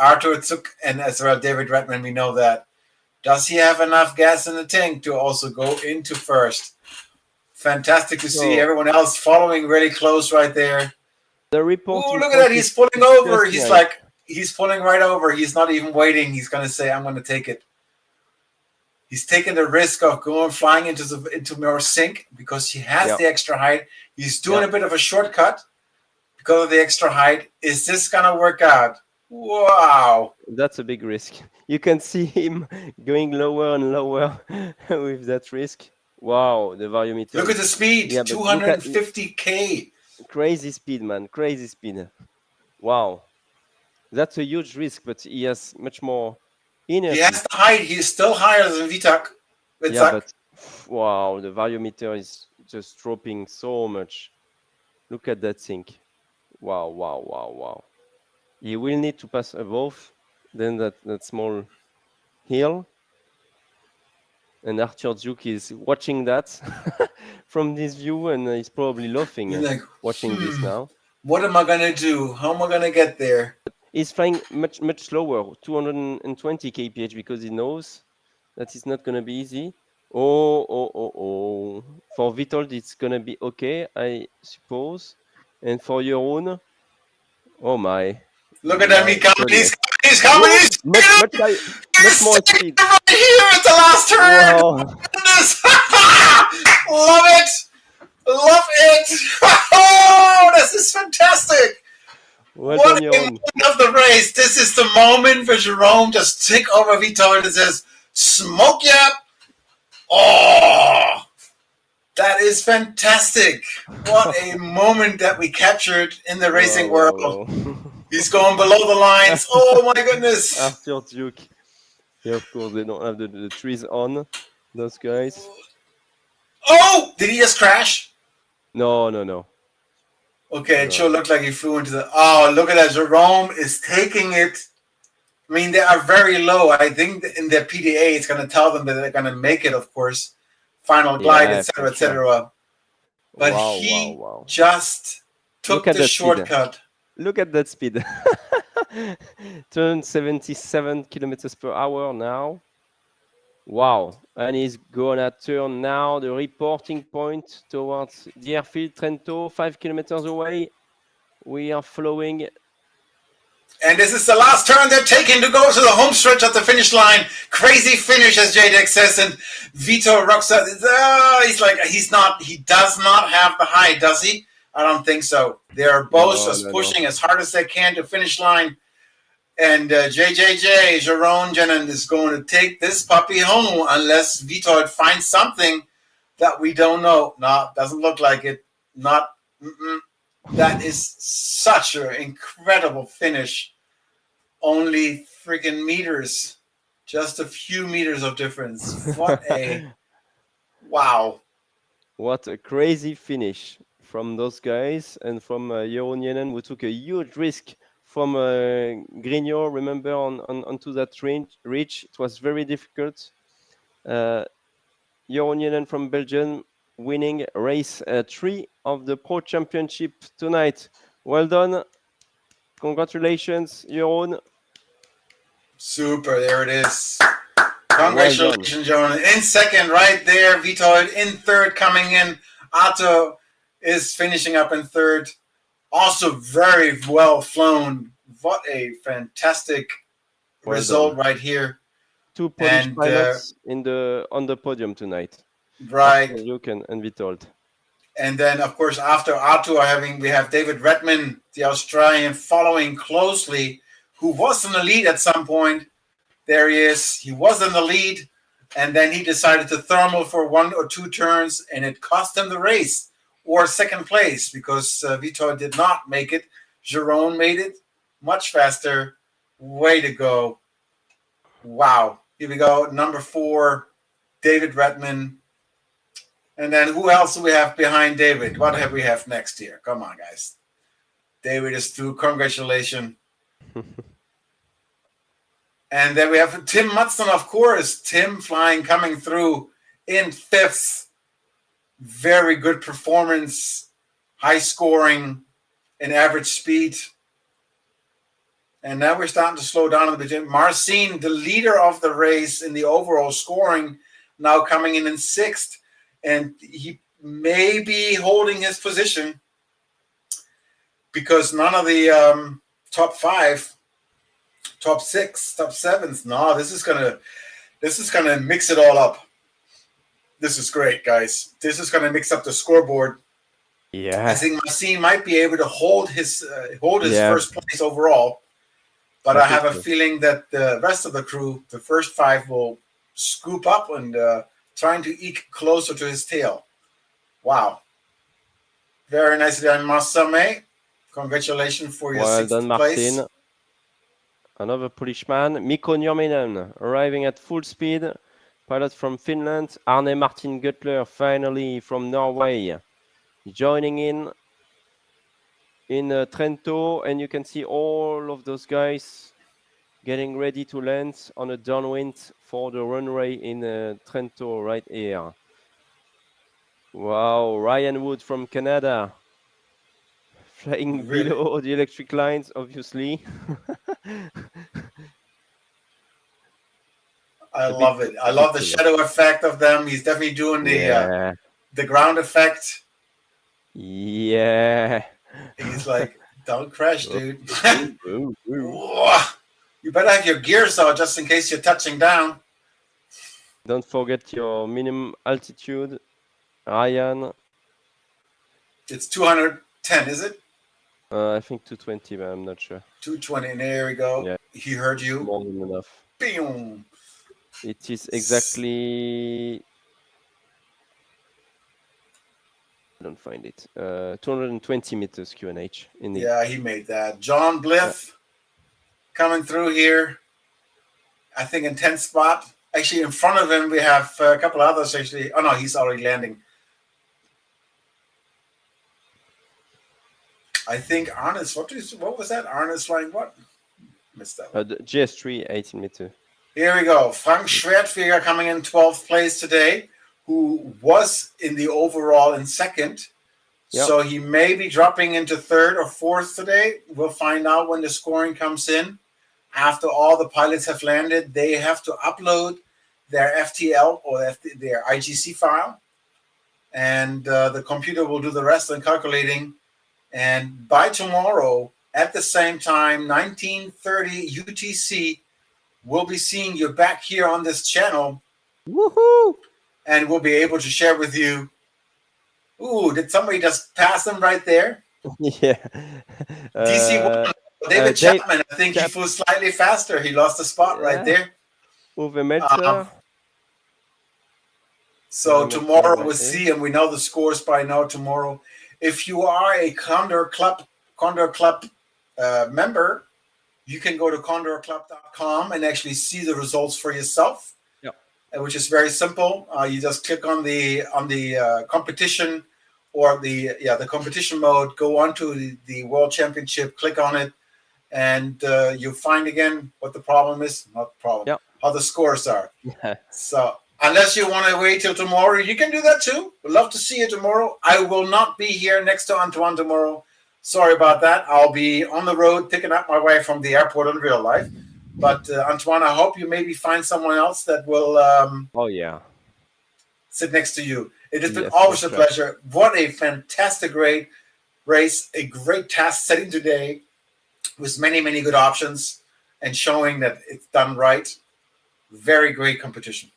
Arthur Zuk and as well David Redman. We know that. Does he have enough gas in the tank to also go into first? Fantastic to see everyone else following really close right there. The report. Oh, look at that. He's pulling over. He's pulling right over. He's not even waiting. He's going to say, I'm going to take it. He's taking the risk of flying into more sink because he has the extra height. He's doing a bit of a shortcut because of the extra height. Is this going to work out? Wow. That's a big risk. You can see him going lower and lower with that risk. Wow, the variometer. Look at the speed, 250K. Crazy speed, man. Crazy speed. Wow. That's a huge risk, but he has much more energy. He has the height. He's still higher than Vitak. But wow, the variometer is just dropping so much. Look at that thing. Wow. He will need to pass above, then that small hill. And Arthur Zuk is watching that from this view, and he's probably laughing watching this now. What am I going to do? How am I going to get there? He's flying much slower, 220 kph, because he knows that it's not going to be easy. Oh. For Vitold, it's going to be okay, I suppose. And for Jeroen, oh my. Look at him, he's he's coming. Whoa, He's much more speed. right here at the last turn. Wow. Goodness. Love it. Love it. Oh, this is fantastic. Well What done, a Jeroen. moment of the race. This is the moment for Jerome to stick over Vitold and says, smoke ya. Oh, that is fantastic. What a moment that we captured in the racing world. Wow. He's going below the lines. Oh, my goodness. Arthur Duke. Yeah, of course, they don't have the trees on, those guys. Oh, did he just crash? No. Okay, it sure looked like he flew into the... Oh, look at that. Jerome is taking it. I mean, they are very low. I think in their PDA, it's going to tell them that they're going to make it, of course. Final glide, etc., etc. But he just took the shortcut. Look at that speed. Turn 77 kilometers per hour now. Wow. And he's gonna turn now the reporting point towards the airfield, Trento, 5 kilometers away. We are following. And this is the last turn they're taking to go to the home stretch at the finish line. Crazy finish, as JDEX says. And Vito Roxa, he does not have the height, does he? I don't think so. They're both pushing as hard as they can to finish line. And Jerome Jennen is going to take this puppy home unless Vito finds something that we don't know. No, doesn't look like it. Not. That is such an incredible finish. Only freaking meters. Just a few meters of difference. What a... Wow. What a crazy finish from those guys and from Jeroen Jennen, who took a huge risk from Grignot, remember, onto that reach. It was very difficult. Jeroen Jennen from Belgium winning race 3 of the Pro Championship tonight. Well done. Congratulations, Jeroen. Super, there it is. Congratulations, Jeroen. In second, right there. Vitold in third, coming in. Otto is finishing up in third. Also very well flown. What a fantastic result right here. 2 Polish pilots on the podium tonight. Right. Luke and Vitold. And then, of course, after Otto, we have David Redman, the Australian, following closely, who was in the lead at some point. There he is. He was in the lead, and then he decided to thermal for 1 or 2 turns, and it cost him the race, or second place, because Vitold did not make it. Jerome made it much faster. Way to go. Wow. Here we go. Number 4, David Redman. And then who else do we have behind David? What have we have next here? Come on, guys. David is through. Congratulations. And then we have Tim Mudson, of course. Tim coming through in 5th. Very good performance. High scoring and average speed. And now we're starting to slow down a bit. Marcin, the leader of the race in the overall scoring, now coming in 6th. And he may be holding his position because none of the top 5, top 6, top 7s. No, this is gonna mix it all up. This is great, guys. This is gonna mix up the scoreboard. Yeah, I think Marcin might be able to hold his first place overall, but I have a feeling that the rest of the crew, the first 5, will scoop up and trying to eke closer to his tail. Wow. Very nicely done, Masame. Congratulations for your 6th place. Martin. Another Polishman. Mikko Nurminen arriving at full speed. Pilot from Finland. Arne Martin Gutler finally from Norway. Joining in Trento. And you can see all of those guys getting ready to land on a downwind for the runway in Trento right here. Wow, Ryan Wood from Canada. Flying below the electric lines, obviously. I love it. I love the shadow effect of them. He's definitely doing the ground effect. Yeah. He's like, don't crash, dude. You better have your gears out just in case you're touching down. Don't forget your minimum altitude, Ryan. It's 210, is it? I think 220, but I'm not sure. 220, and there we go. Yeah. He heard you. More than enough. Boom. It is exactly. I don't find it. 220 meters QNH. Yeah, he made that. John Bliff coming through here. I think in 10th spot. Actually, in front of him, we have a couple others actually. Oh, no, he's already landing. I think Arne's, what was that? Arne's flying what? Missed that one. GS3, 18 meter. Here we go. Frank Schwertfeger coming in 12th place today, who was in the overall in second. Yep. So he may be dropping into third or fourth today. We'll find out when the scoring comes in. After all the pilots have landed, they have to upload their FTL or their IGC file. And the computer will do the rest and calculating. And by tomorrow, at the same time, 1930 UTC, we'll be seeing you back here on this channel. Woohoo! And we'll be able to share with you. Ooh, did somebody just pass them right there? Yeah. DC1, David Chapman, I think he flew slightly faster. He lost a spot right there. Uwe Meltzer. So tomorrow we'll see, and we know the scores by now tomorrow. If you are a Condor Club member, you can go to condorclub.com and actually see the results for yourself. Which is very simple. You just click on the competition or the competition mode. Go on to the World Championship. Click on it, and you'll find again what the problem is. Not the problem. How the scores are. So unless you want to wait till tomorrow, you can do that too. We'd love to see you tomorrow. I will not be here next to Antoine tomorrow. Sorry about that. I'll be on the road picking up my wife from the airport in real life. But Antoine, I hope you maybe find someone else that will sit next to you. It has been always a pleasure. What a fantastic race, a great task setting today with many, many good options and showing that it's done right. Very great competition.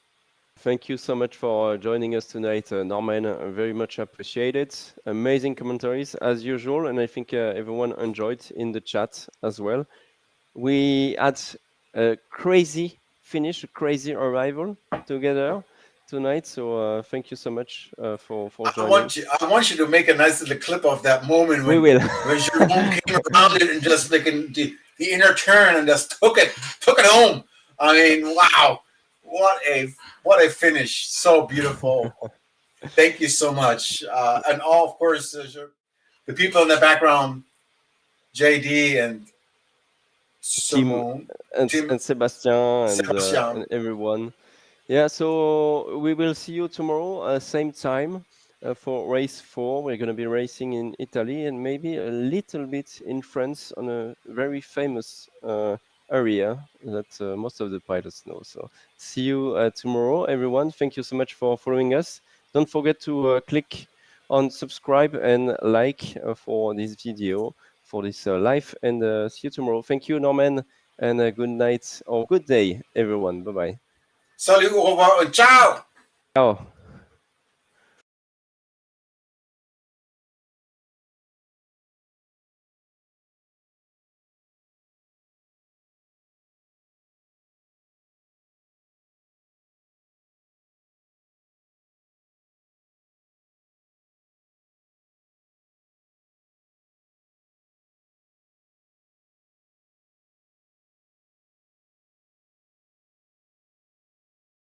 Thank you so much for joining us tonight, Norman. Very much appreciated. Amazing commentaries as usual, and I think everyone enjoyed in the chat as well. We had a crazy finish, a crazy arrival together tonight. So thank you so much for joining. I want you to make a nice little clip of that moment when Jerome came around it and just making the inner turn and just took it home. I mean, wow, what a finish! So beautiful. Thank you so much, and all, of course, the people in the background, JD and Simone, and Sebastian and everyone. Yeah, so we will see you tomorrow, same time for race 4. We're going to be racing in Italy and maybe a little bit in France on a very famous area that most of the pilots know. So see you tomorrow, everyone. Thank you so much for following us. Don't forget to click on subscribe and like for this video, for this live, and see you tomorrow. Thank you, Norman, and good night or good day, everyone. Bye-bye. Salut, au revoir, ciao! Ciao.